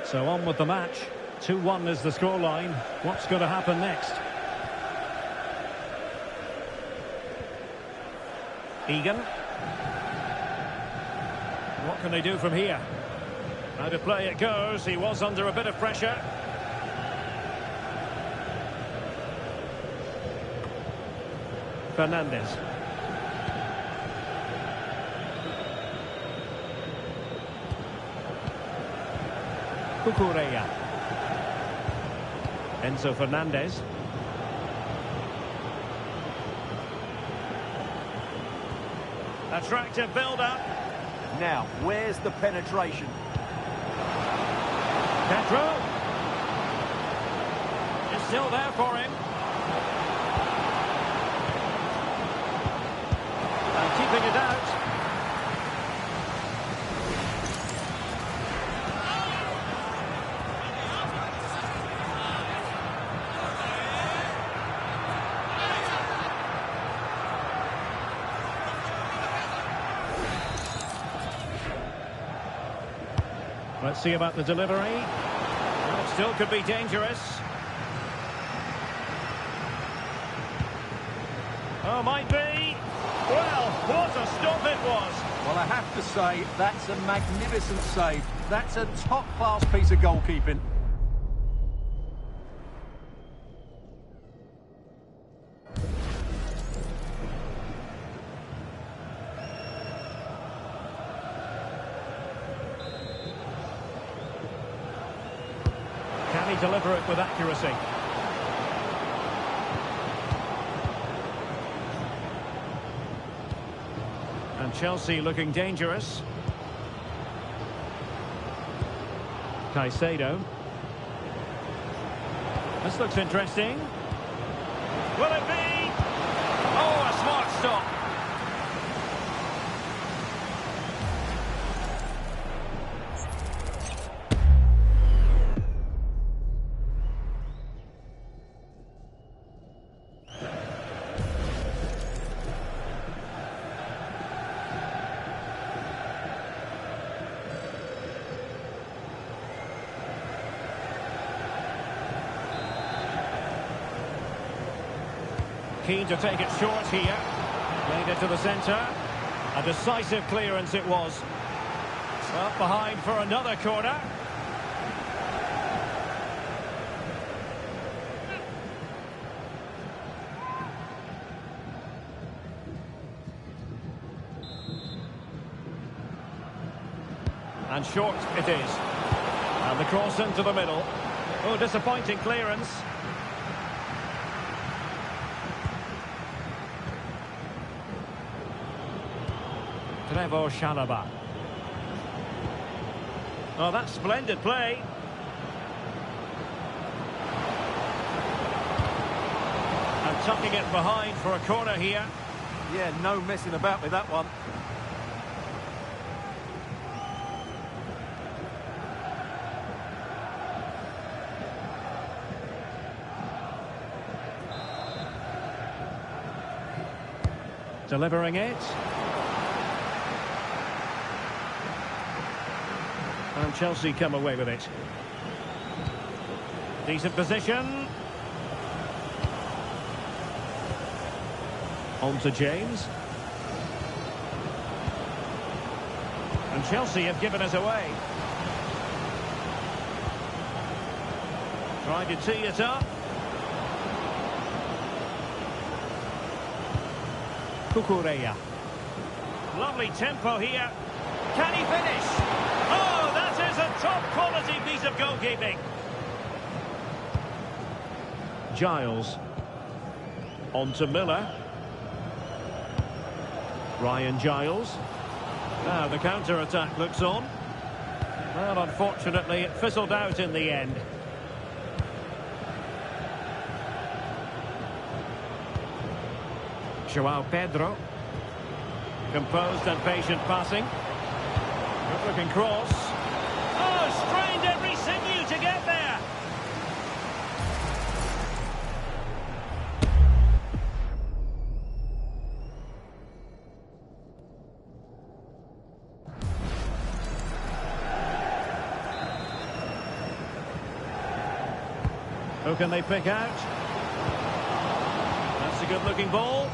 So on with the match. 2-1 is the scoreline. What's going to happen next? Egan. What can they do from here? How to play it goes. He was under a bit of pressure. Fernandez. Cucurella. Enzo Fernandez. Attractive build-up. Now, where's the penetration? Pedro. It's still there for him. And keeping it out. Let's see about the delivery. Well, it still could be dangerous. Oh, might be. Well, what a stop it was. Well, I have to say, that's a magnificent save. That's a top-class piece of goalkeeping. Can he deliver it with accuracy? And Chelsea looking dangerous. Caicedo. This looks interesting. Will it be? Oh, a smart stop. Keen to take it short here. Played it to the centre. A decisive clearance it was. Well, behind for another corner. And short it is. And the cross into the middle. Oh, disappointing clearance. Trevoh Chalobah. Oh, that's splendid play. And tucking it behind for a corner here. Yeah, no messing about with that one. Delivering it. And Chelsea come away with it. Decent position. On to James. And Chelsea have given us away. Trying to tee it up. Cucurella. Lovely tempo here. Can he finish? Oh, that is a top-quality piece of goalkeeping. Giles. On to Miller. Ryan Giles. Now the counter-attack looks on. Well, unfortunately, it fizzled out in the end. João Pedro. Composed and patient passing. Good-looking cross. Oh, strained every sinew to get there. Who can they pick out? That's a good-looking ball.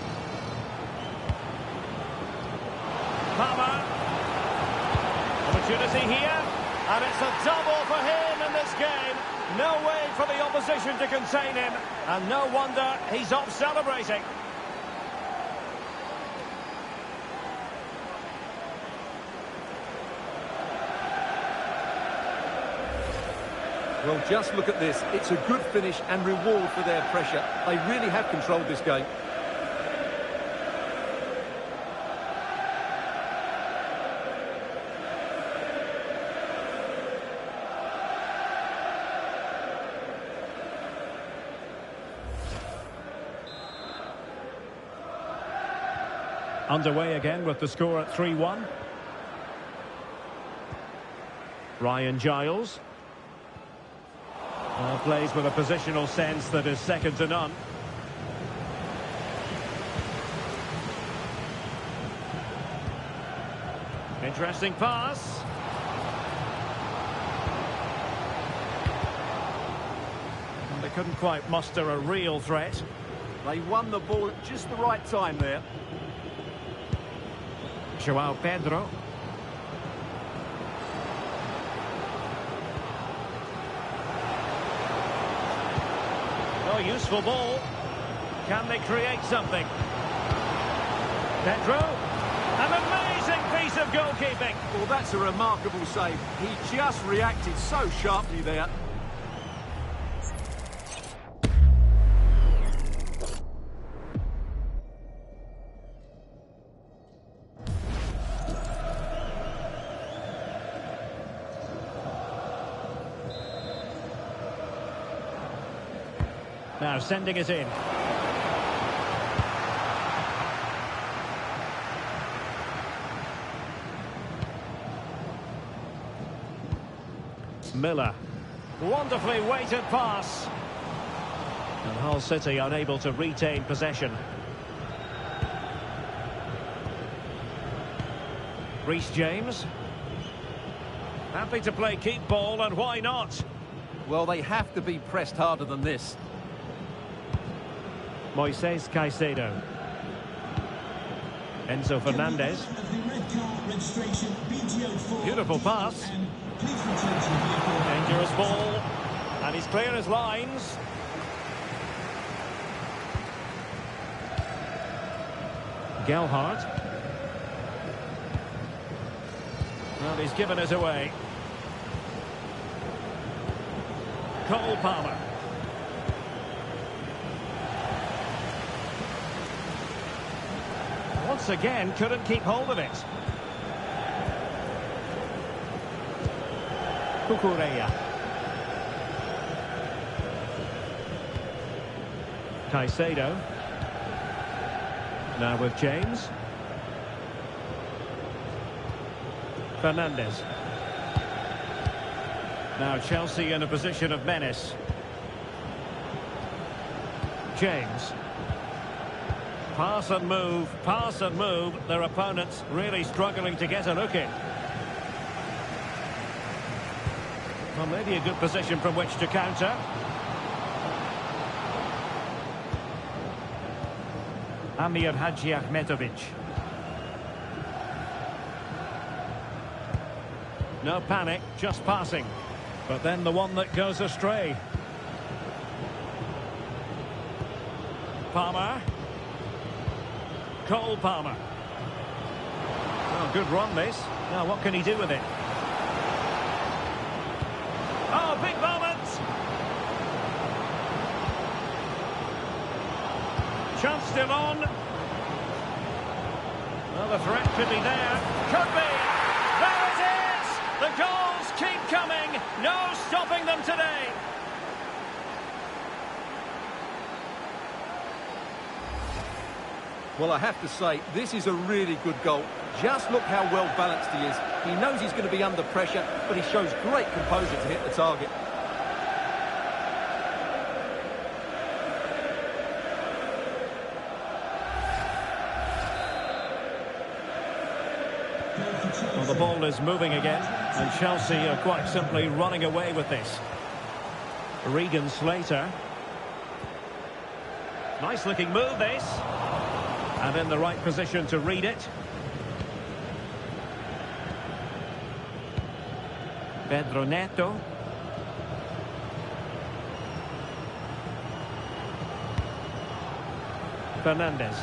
Palmer. Opportunity here. And it's a double for him in this game. No way for the opposition to contain him. And no wonder he's off celebrating. Well, just look at this. It's a good finish and reward for their pressure. They really have controlled this game. Underway again with the score at 3-1. Ryan Giles. Plays with a positional sense that is second to none. Interesting pass. And they couldn't quite muster a real threat. They won the ball at just the right time there. João Pedro. Oh, useful ball. Can they create something? Pedro. An amazing piece of goalkeeping. Well, that's a remarkable save. He just reacted so sharply there. Now sending it in. Miller. Wonderfully weighted pass. And Hull City unable to retain possession. Reece James. Happy to play keep ball, and why not? Well, they have to be pressed harder than this. Moises Caicedo. Enzo Fernandez. Beautiful pass. Dangerous ball. And he's clear as lines. Gelhardt. Well, he's given it away. Cole Palmer. Once again, couldn't keep hold of it. Cucurella. Caicedo. Now with James. Fernandez. Now Chelsea in a position of menace. James. Pass and move, pass and move. Their opponents really struggling to get a look in. Well, maybe a good position from which to counter. Amir Hadji Ahmetovic. No panic, just passing. But then the one that goes astray. Palmer. Cole Palmer. Oh, good run this. Now what can he do with it? Oh, big moment! Chance still on. Well, the threat could be there. Could be! There it is! The goals keep coming. No stopping them today. Well, I have to say, this is a really good goal. Just look how well balanced he is. He knows he's going to be under pressure, but he shows great composure to hit the target. Well, the ball is moving again, and Chelsea are quite simply running away with this. Regan Slater. Nice looking move, this. And in the right position to read it. Pedro Neto. Fernandez.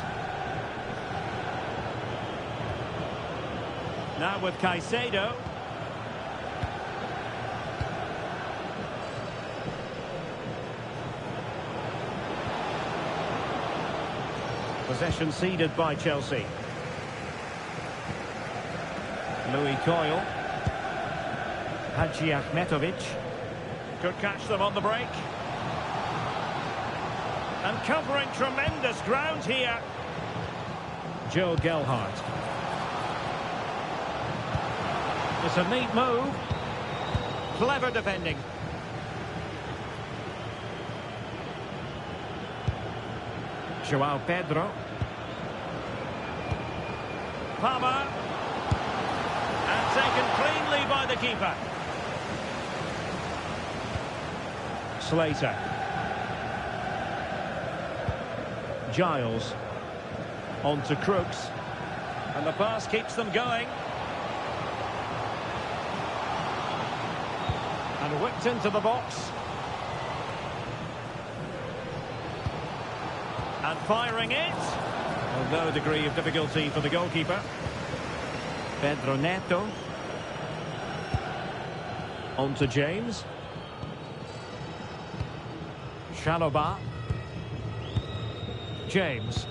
Now with Caicedo. Possession ceded by Chelsea. Louis Coyle. Hadji Ahmetovic. Could catch them on the break. And covering tremendous ground here. Joe Gelhardt. It's a neat move. Clever defending. Joao Pedro. Palmer. And taken cleanly by the keeper. Slater. Giles. On to Crooks. And the pass keeps them going. And whipped into the box. And firing it. Well, no degree of difficulty for the goalkeeper. Pedro Neto. On to James. Chalobah. James.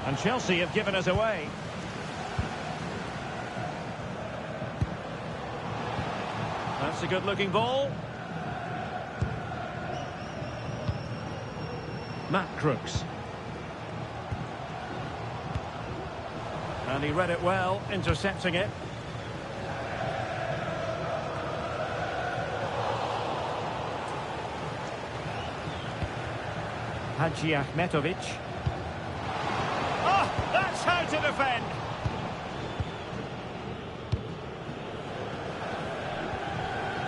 And Chelsea have given us away. That's a good-looking ball. Matt Crooks. And he read it well, intercepting it. Hadji Ahmetovic. Oh, that's how to defend.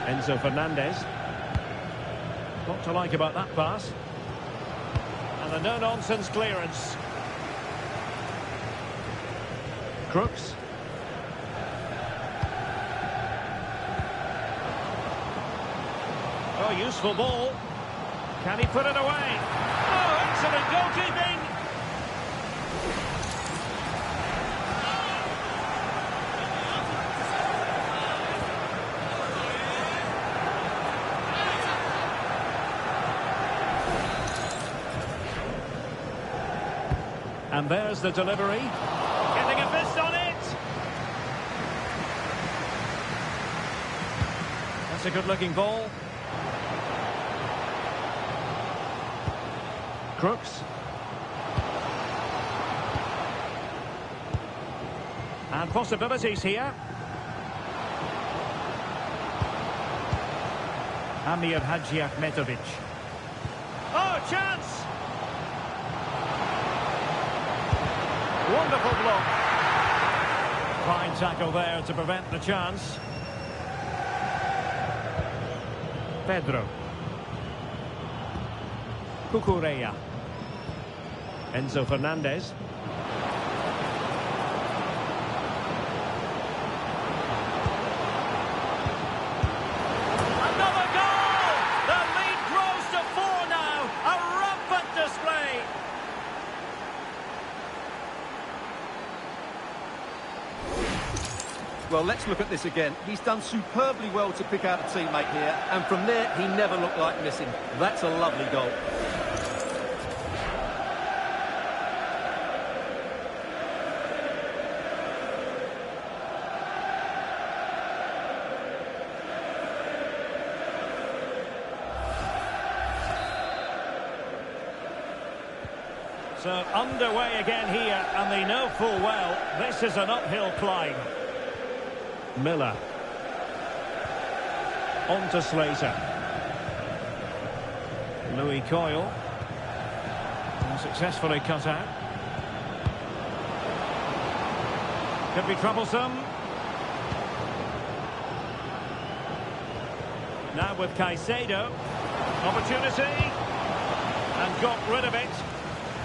Enzo Fernandez. What to like about that pass. And a no-nonsense clearance. Crooks. Oh, useful ball. Can he put it away? Oh, excellent goalkeeping. And there's the delivery. Getting a fist on it. That's a good-looking ball. Crooks. And possibilities here. Amir Hadji Ahmetovic. Oh, chance! Wonderful block. Fine tackle there to prevent the chance. Pedro. Cucurella. Enzo Fernandez. Another goal! The lead grows to 4 now. A rampant display. Well, let's look at this again. He's done superbly well to pick out a teammate here, and from there, he never looked like missing. That's a lovely goal. So underway again here, and they know full well this is an uphill climb. Miller. On to Slater. Louis Coyle. And successfully cut out. Could be troublesome. Now with Caicedo. Opportunity. And got rid of it.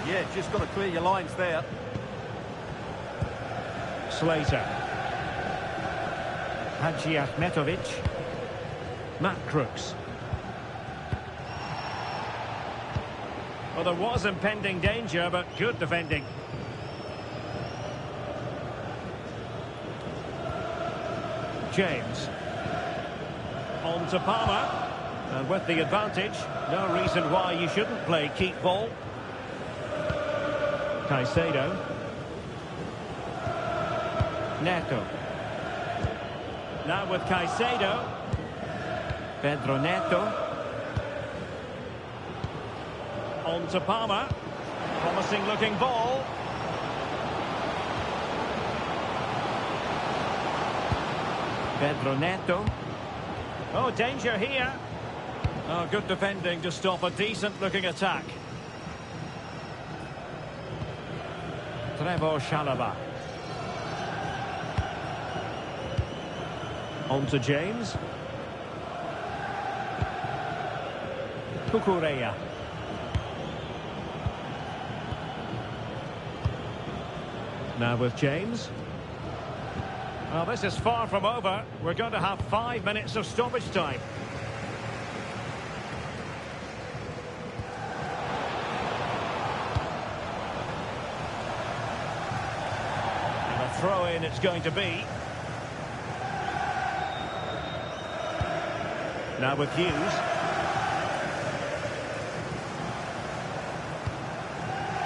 Yeah, just got to clear your lines there. Slater. Hadji Ahmetovic. Matt Crooks. Well, there was impending danger, but good defending. James. On to Palmer. And with the advantage, no reason why you shouldn't play keep ball. Caicedo. Neto. Now with Caicedo. Pedro Neto. On to Palmer. Promising looking ball. Pedro Neto. Oh, danger here. Oh, good defending to stop a decent looking attack. Trevor Chalobah. On to James. Cucurella. Now with James. Well, this is far from over. We're going to have 5 minutes of stoppage time. And a throw-in it's going to be. Now with Hughes.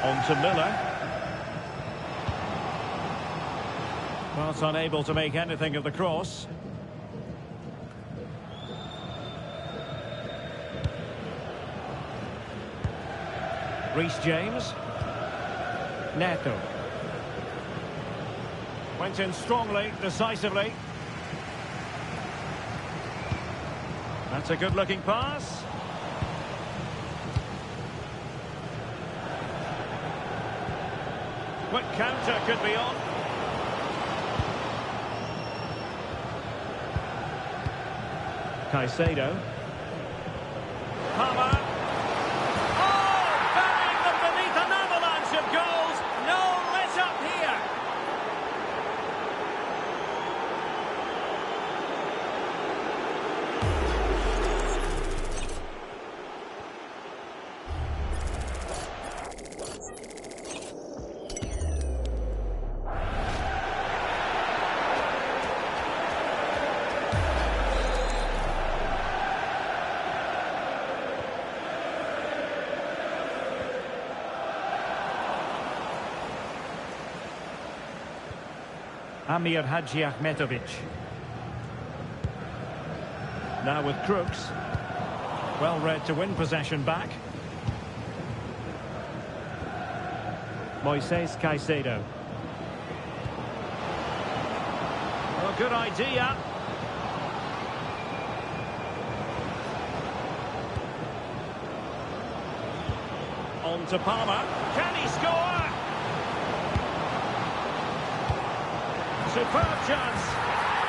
On to Miller. Well, it's unable to make anything of the cross. Reece James. Neto. Went in strongly, decisively. That's a good-looking pass. Quick counter could be on. Caicedo. Palmer. Oh, burying them beneath an avalanche of goals. No let up here. Amir Hadji Ahmetovic. Now with Crooks. Well read to win possession back. Moises Caicedo. Well, good idea. On to Palmer. Can he score? Superb chance.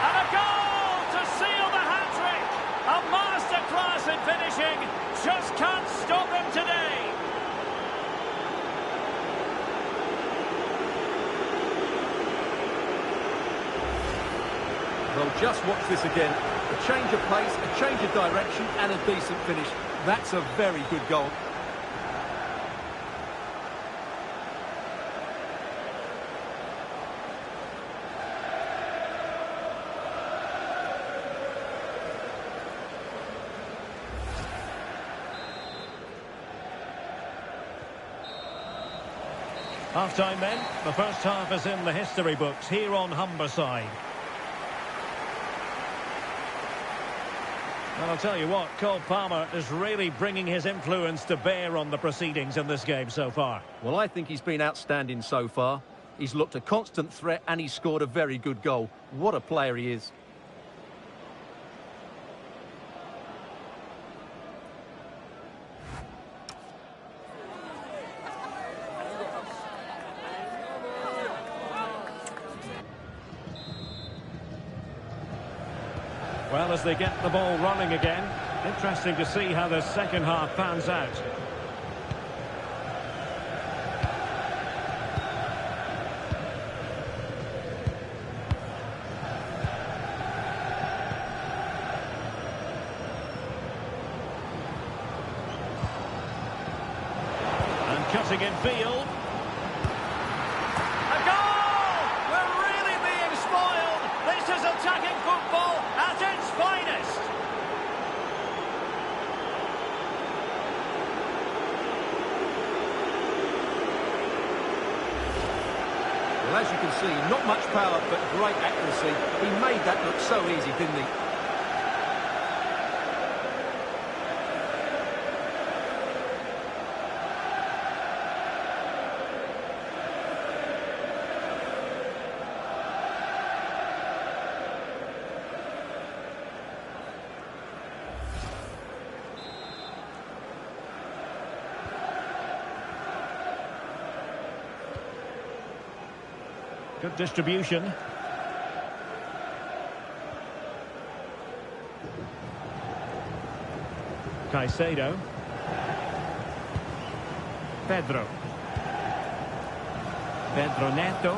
And a goal to seal the hat-trick. A masterclass in finishing. Just can't stop him today. Well, just watch this again. A change of pace, a change of direction, and a decent finish. That's a very good goal. Half-time then. The first half is in the history books here on Humberside. Well, I'll tell you what, Cole Palmer is really bringing his influence to bear on the proceedings in this game so far. Well, I think he's been outstanding so far. He's looked a constant threat and he's scored a very good goal. What a player he is. Well, as they get the ball running again, interesting to see how the second half pans out. And cutting in field. A goal! We're really being spoiled. This is attacking football at its finest. Well, as you can see, not much power, but great accuracy. He made that look so easy, didn't he? Good distribution. Caicedo. Pedro Neto.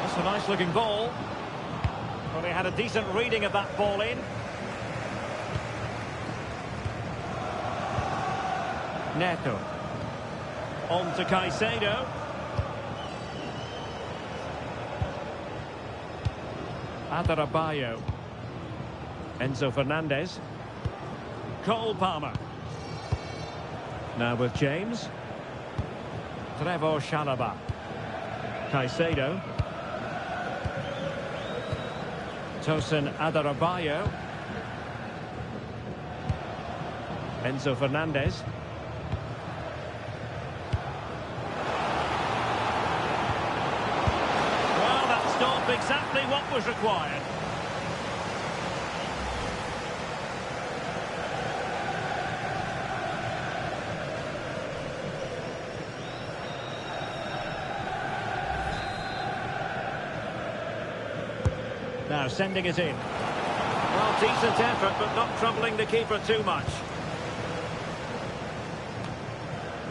That's a nice looking ball. Well, they had a decent reading of that ball in. Neto. On to Caicedo. Adarabioyo. Enzo Fernandez. Cole Palmer. Now with James. Trevor Chalobah. Caicedo. Tosin Adarabioyo. Enzo Fernandez. Exactly what was required. Now sending it in. Well, decent effort, but not troubling the keeper too much.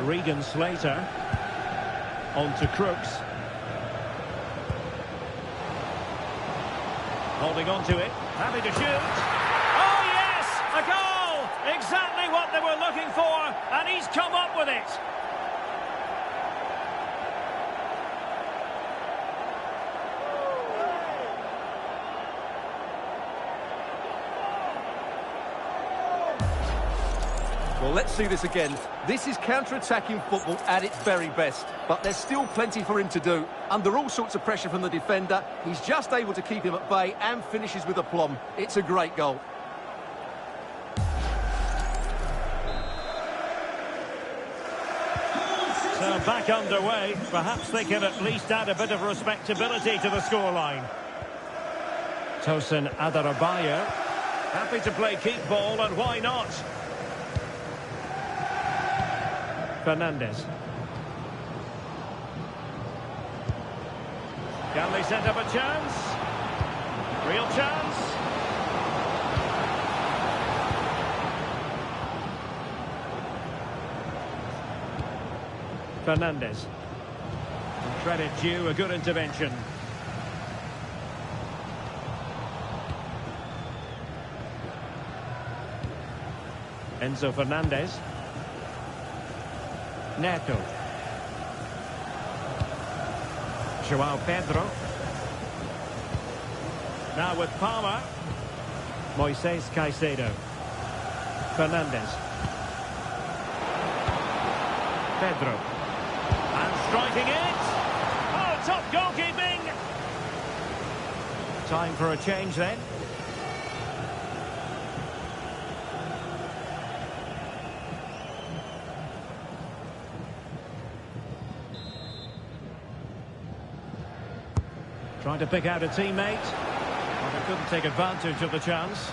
Regan Slater. On to Crooks. Holding on to it, happy to shoot. Oh yes, a goal! Exactly what they were looking for, and he's come up with it. Well, let's see this again. This is counter-attacking football at its very best. But there's still plenty for him to do. Under all sorts of pressure from the defender, he's just able to keep him at bay and finishes with aplomb. It's a great goal. So back underway. Perhaps they can at least add a bit of respectability to the scoreline. Tosin Adarabioyo. Happy to play keep ball, and why not? Fernandez. Can they set up a chance? Real chance. Fernandez. Credit due, a good intervention. Enzo Fernandez. Neto. João Pedro. Now with Palmer. Moises Caicedo. Fernandez. Pedro. And striking it. Oh, top goalkeeping. Time for a change then. Trying to pick out a teammate, but they couldn't take advantage of the chance.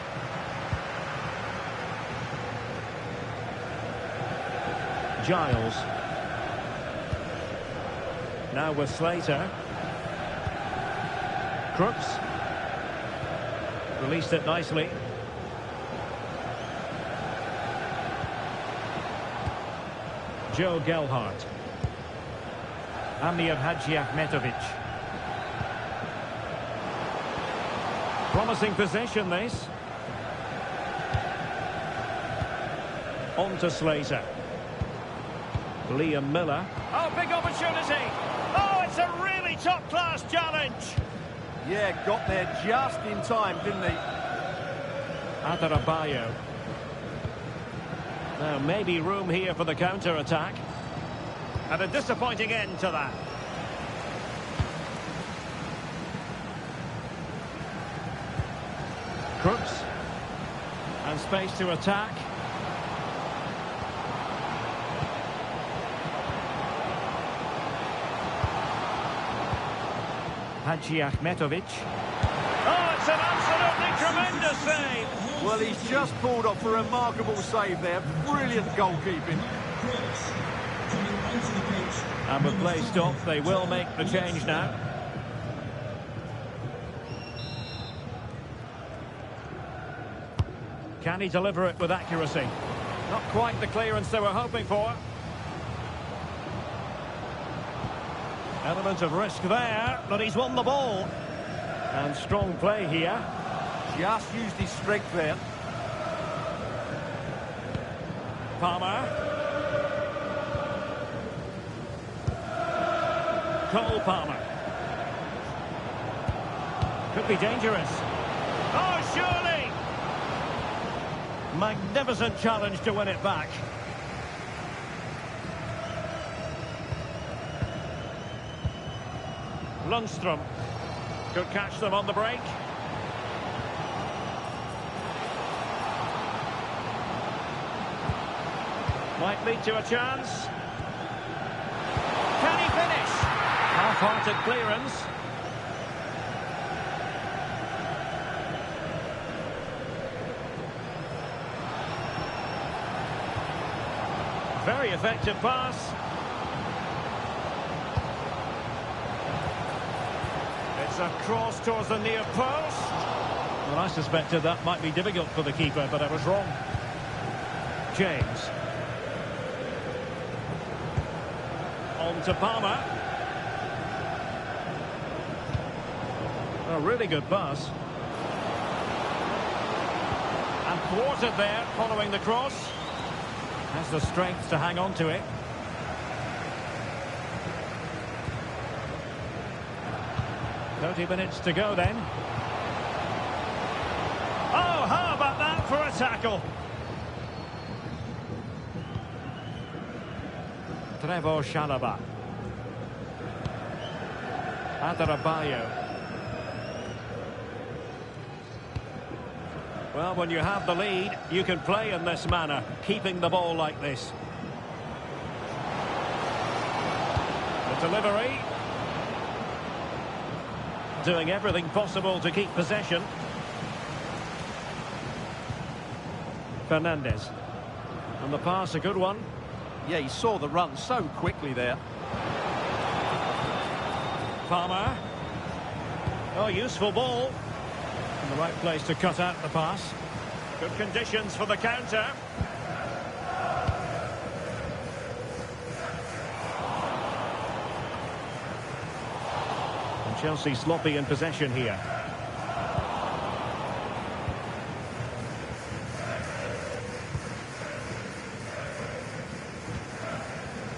Giles. Now with Slater. Crooks. Released it nicely. Joe Gelhardt. Amir Hadjiahmetovic. Promising possession, this. On to Slater. Liam Miller. Oh, big opportunity. Oh, it's a really top-class challenge. Yeah, got there just in time, didn't he? Adarabioyo. Now, maybe room here for the counter-attack. And a disappointing end to that. Crooks. And space to attack. Hadji Ahmetovic. Oh, it's an absolutely tremendous save. Well, he's just pulled off a remarkable save there. Brilliant goalkeeping. And with play stopped, they will make the change now. Can he deliver it with accuracy? Not quite the clearance they were hoping for. Element of risk there, but he's won the ball. And strong play here. Just used his strength there. Palmer. Cole Palmer. Could be dangerous. Oh, surely! Magnificent challenge to win it back. Lundstrom could catch them on the break. Might lead to a chance. Can he finish? Half-hearted clearance. Very effective pass. It's a cross towards the near post. Well, I suspected that might be difficult for the keeper, but I was wrong. James. On to Palmer. A really good pass. And thwarted there following the cross. Has the strength to hang on to it. "30 minutes to go then. Oh, how about that for a tackle? Trevoh Chalobah. Adarabioyo. Well, when you have the lead, you can play in this manner, keeping the ball like this. The delivery. Doing everything possible to keep possession. Fernandez. And the pass, a good one. Yeah, he saw the run so quickly there. Palmer. Oh, useful ball. In the right place to cut out the pass. Good conditions for the counter. And Chelsea sloppy in possession here.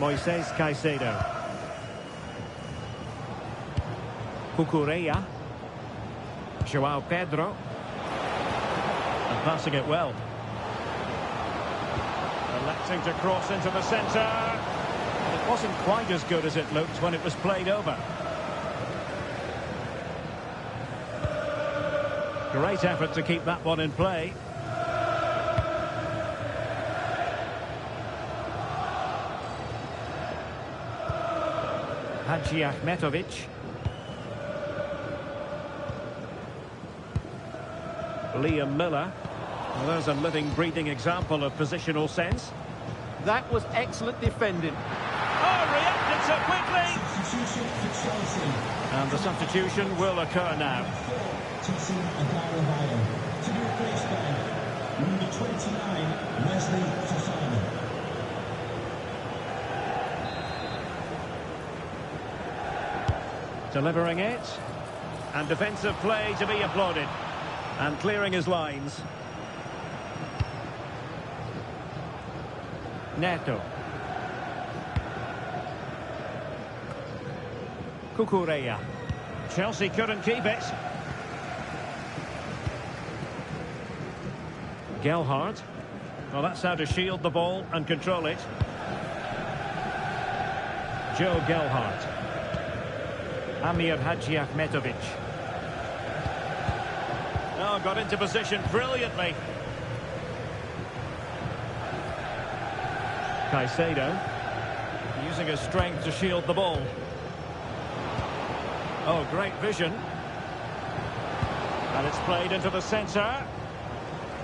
Moises Caicedo. Cucurella. João Pedro. And passing it well. Electing to cross into the centre. It wasn't quite as good as it looked when it was played over. Great effort to keep that one in play. Hadji Ahmetovic. Liam Miller. Well, there's a living, breathing example of positional sense. That was excellent defending. Oh, reacted so quickly! Substitution for Chelsea. And the substitution will occur now. Tosin Adarabioyo to be replaced by number 29, Wesley Fofana. Delivering it. And defensive play to be applauded. And clearing his lines. Neto. Cucurella. Chelsea couldn't keep it. Gelhardt. Well, that's how to shield the ball and control it. Joe Gelhardt. Amir Hadji Ahmetovic. Oh, Oh, got into position brilliantly. Caicedo using his strength to shield the ball. Oh, great vision. And it's played into the centre.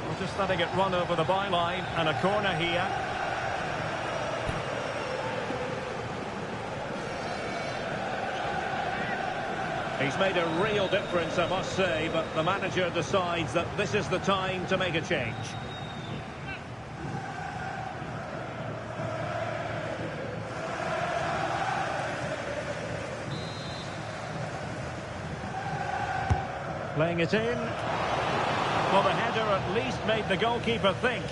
We're just letting it run over the byline, and a corner here. He's made a real difference, I must say, but the manager decides that this is the time to make a change. Playing it in. Well, the header at least made the goalkeeper think.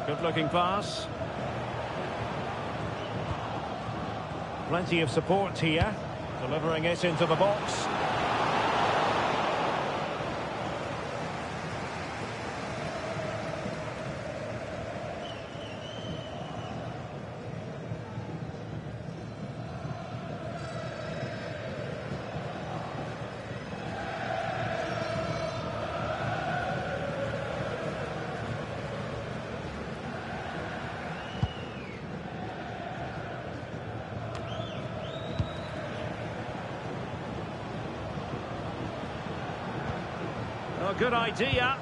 Good-looking pass. Plenty of support here, delivering it into the box. Oh, good idea.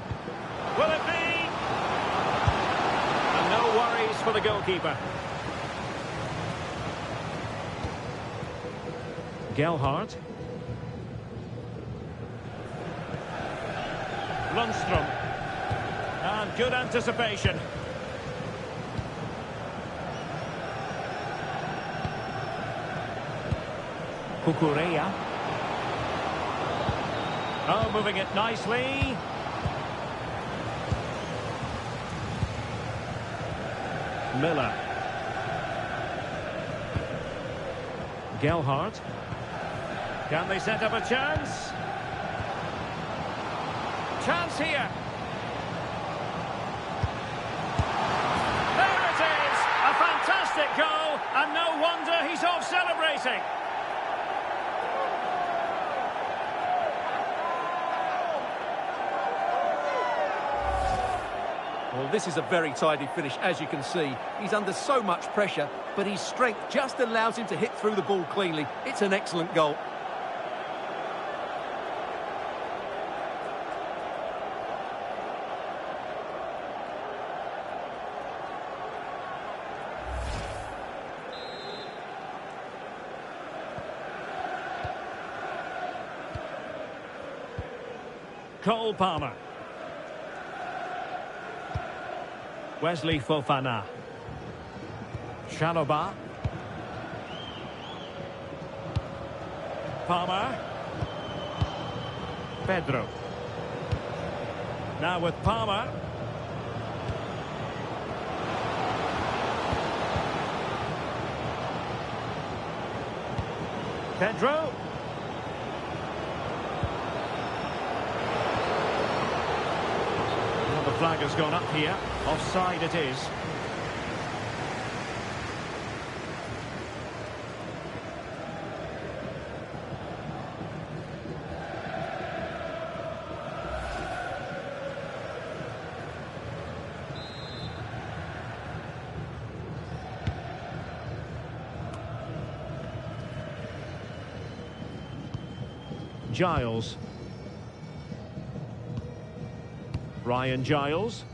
Will it be? And no worries for the goalkeeper. Gelhardt. Lundstrom. And good anticipation. Cucurella. Oh, moving it nicely. Miller. Gelhardt. Can they set up a chance? Chance here. There it is! A fantastic goal, and no wonder he's off celebrating. Well, this is a very tidy finish, as you can see. He's under so much pressure, but his strength just allows him to hit through the ball cleanly. It's an excellent goal. Cole Palmer. Wesley Fofana. Chalobah. Palmer. Pedro. Now with Palmer. Pedro. Well, the flag has gone up here. Offside it is. Giles. Ryan Giles.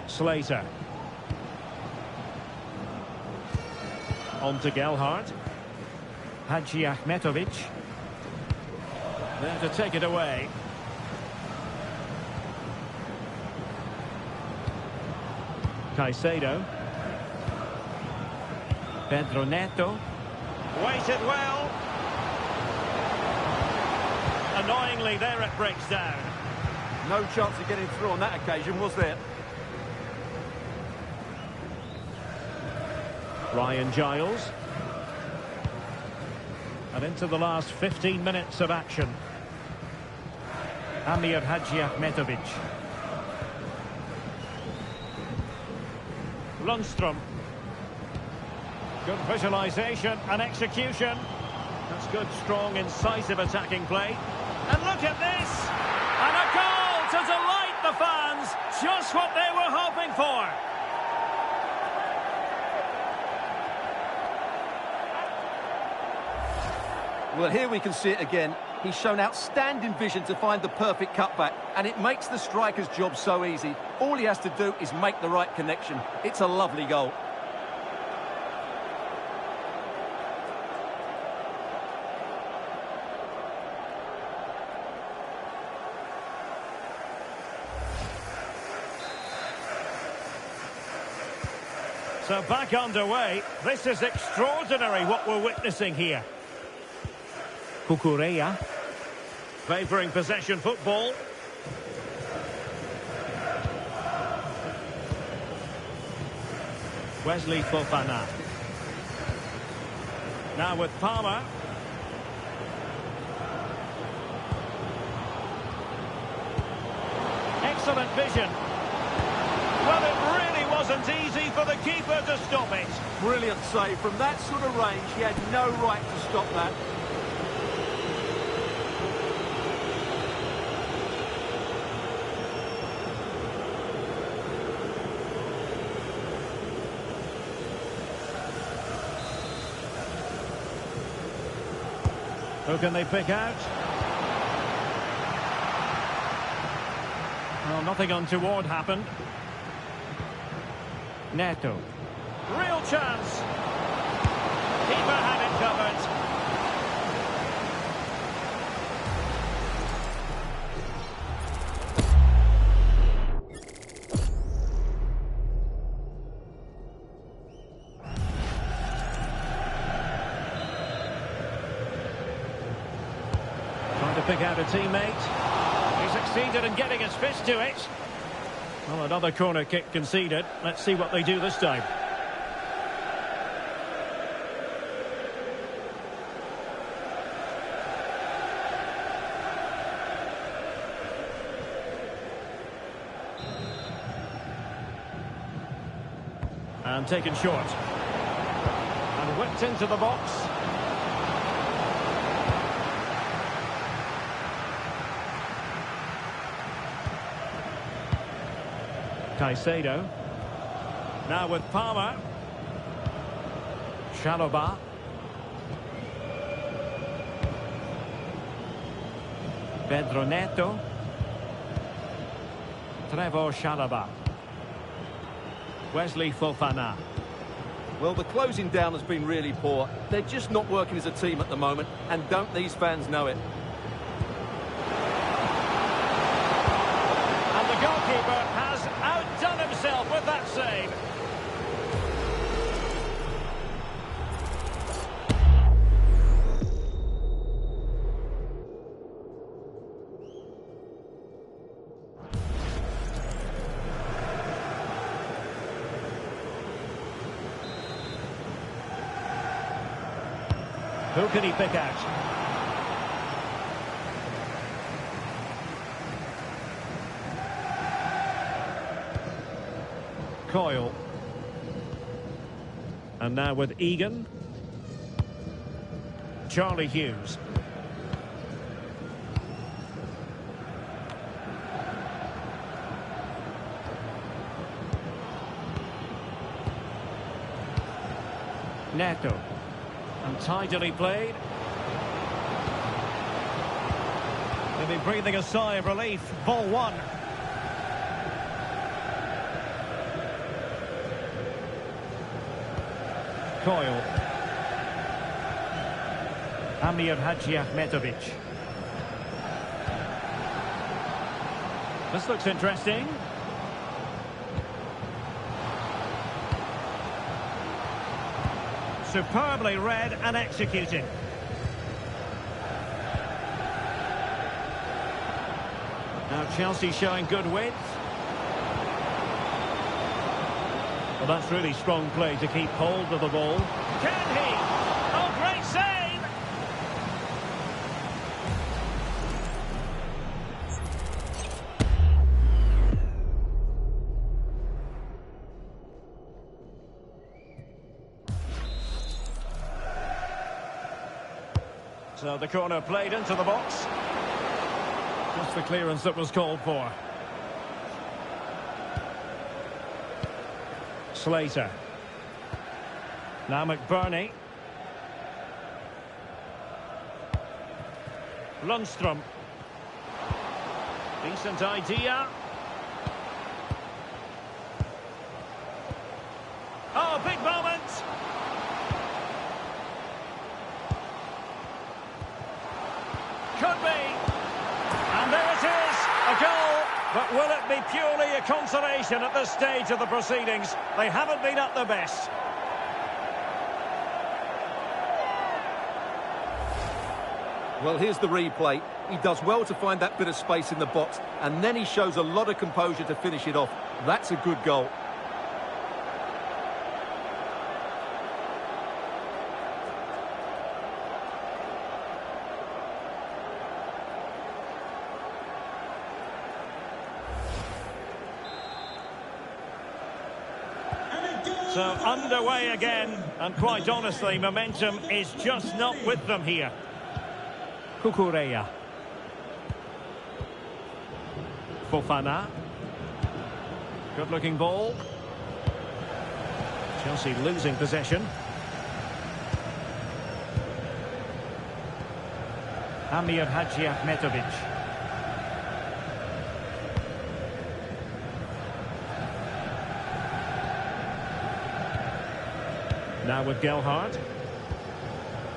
Slater. On to Gelhardt. Hadji Ahmetovic. There to take it away. Caicedo. Pedro Neto. Waited well. Annoyingly, there it breaks down. No chance of getting through on that occasion, was there? Ryan Giles. And into the last 15 minutes of action. Amir Hadjiahmetovic. Lundstrom. Good visualisation and execution. That's good, strong, incisive attacking play. And look at this! And a goal to delight the fans! Just what they were hoping for! Well, here we can see it again. He's shown outstanding vision to find the perfect cutback, and it makes the striker's job so easy. All he has to do is make the right connection. It's a lovely goal. So back underway. This is extraordinary what we're witnessing here. Cucurella. Favouring possession football. Wesley Fofana. Now with Palmer. Excellent vision. Well, it really wasn't easy for the keeper to stop it. Brilliant save. From that sort of range, he had no right to stop that. Who can they pick out? Well, nothing untoward happened. Neto. Real chance. Keeper had it covered. Trying to pick out a teammate. He succeeded in getting his fist to it. Well, another corner kick conceded. Let's see what they do this time. And taken short. And whipped into the box. Caicedo. Now with Palmer. Chalobah. Pedro Neto. Trevor Chalobah. Wesley Fofana. Well, the closing down has been really poor. They're just not working as a team at the moment, and don't these fans know it? And the goalkeeper has outdone himself with that save. Who can he pick out? Coyle. And now with Egan. Charlie Hughes. Neto. And tidily played. They'll be breathing a sigh of relief. Ball one. Coyle. Amir Hadjiahmetovic. This looks interesting. Superbly read and executed. Now Chelsea showing good width. Well, that's really strong play to keep hold of the ball. Can he? Oh, great save! So the corner played into the box. Just the clearance that was called for. Slater. Now McBurney. Lundstrom. Decent idea. Oh, big moment! Could be. And there it is, a goal. But will it be purely a consolation at this stage of the proceedings? They haven't been at their best. Well, here's the replay. He does well to find that bit of space in the box, and then he shows a lot of composure to finish it off. That's a good goal. So underway again, and quite honestly, momentum is just not with them here. Cucurella. Fofana. Good-looking ball. Chelsea losing possession. Amir Hadji Ahmetovic. Now with Gelhardt.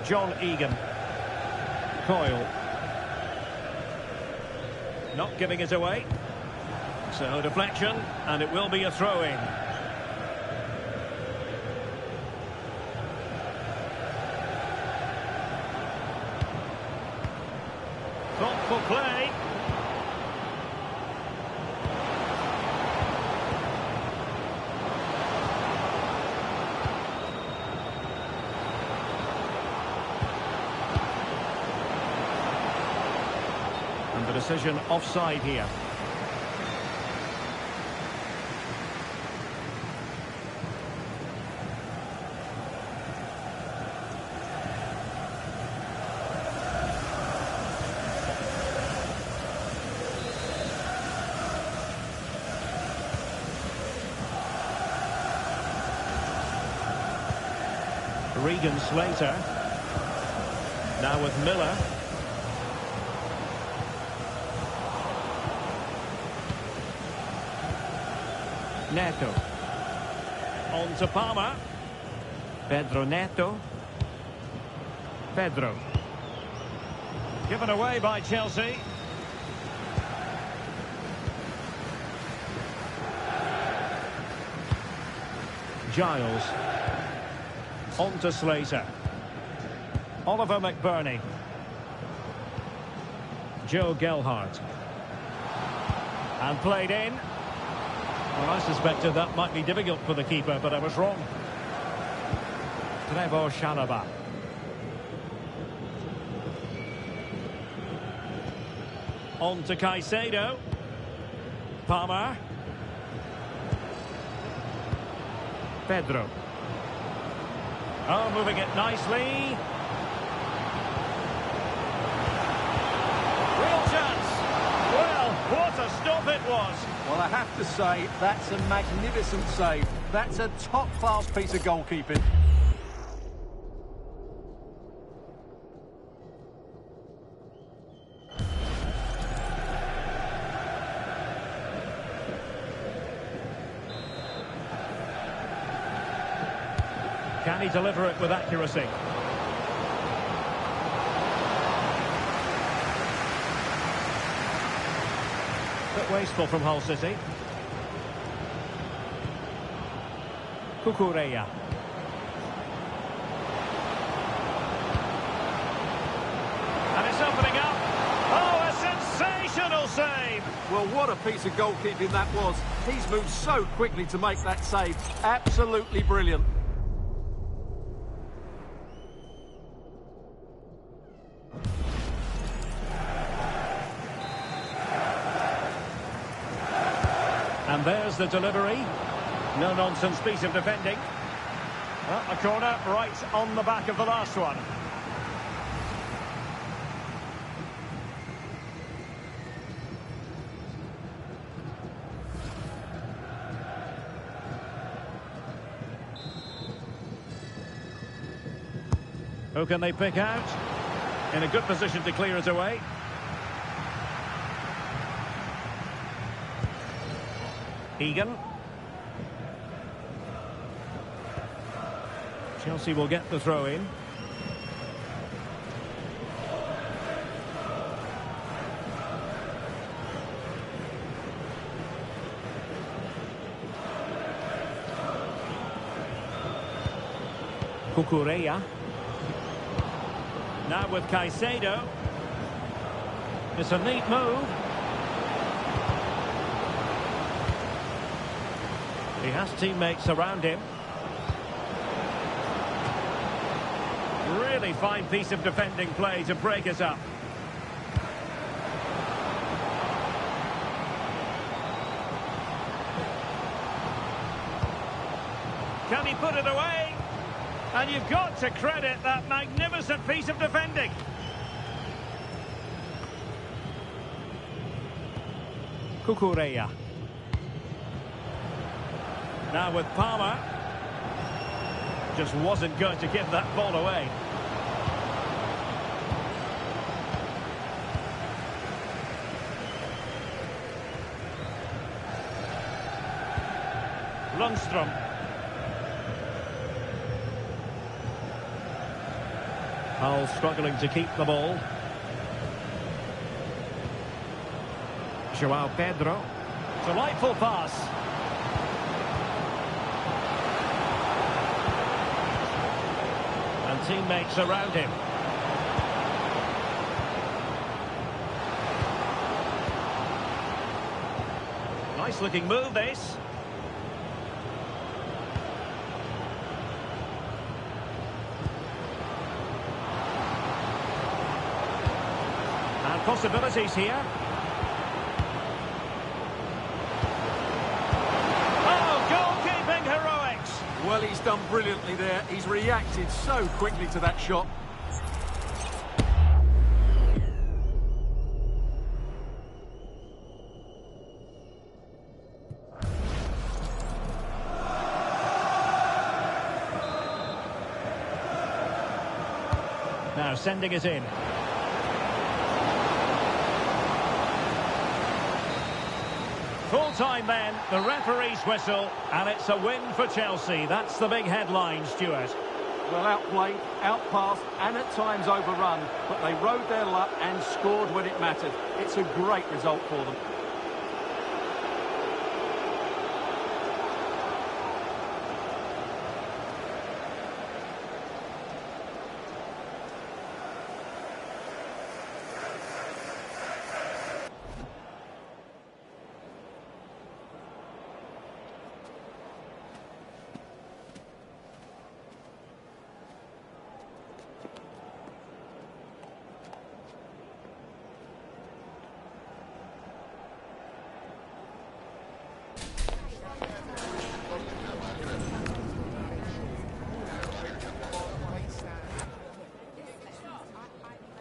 John Egan. Coyle. Not giving it away. So deflection, and it will be a throw-in. Thoughtful play. The decision offside here. Regan Slater. Now with Miller. Neto. On to Palmer. Pedro Neto. Pedro. Given away by Chelsea. Giles. On to Slater. Oliver McBurney. Joe Gelhardt. And played in. Well, I suspected that might be difficult for the keeper, but I was wrong. Trevor Chalobah. On to Caicedo. Palmer. Pedro. Oh, moving it nicely. Real chance. Well, what a stop it was. Well, I have to say, that's a magnificent save. That's a top-class piece of goalkeeping. Can he deliver it with accuracy? Bit wasteful from Hull City. Cucurella. And it's opening up. Oh, a sensational save! Well, what a piece of goalkeeping that was. He's moved so quickly to make that save. Absolutely brilliant. And there's the delivery. No-nonsense piece of defending. Well, a corner right on the back of the last one. Who can they pick out? In a good position to clear it away. Egan. Chelsea will get the throw in. Cucurella. Now with Caicedo. It's a neat move. He has teammates around him. Really fine piece of defending play to break us up. Can he put it away? And you've got to credit that magnificent piece of defending. Cucurella. Now with Palmer. Just wasn't going to give that ball away. Lundstrom. Hull struggling to keep the ball. João Pedro. Delightful pass. And teammates around him. Nice looking move, this. And possibilities here. Well, he's done brilliantly there. He's reacted so quickly to that shot. Now sending it in. Full-time then, the referee's whistle, and it's a win for Chelsea. That's the big headline, Stuart. Well, outplayed, outpassed, and at times overrun, but they rode their luck and scored when it mattered. It's a great result for them.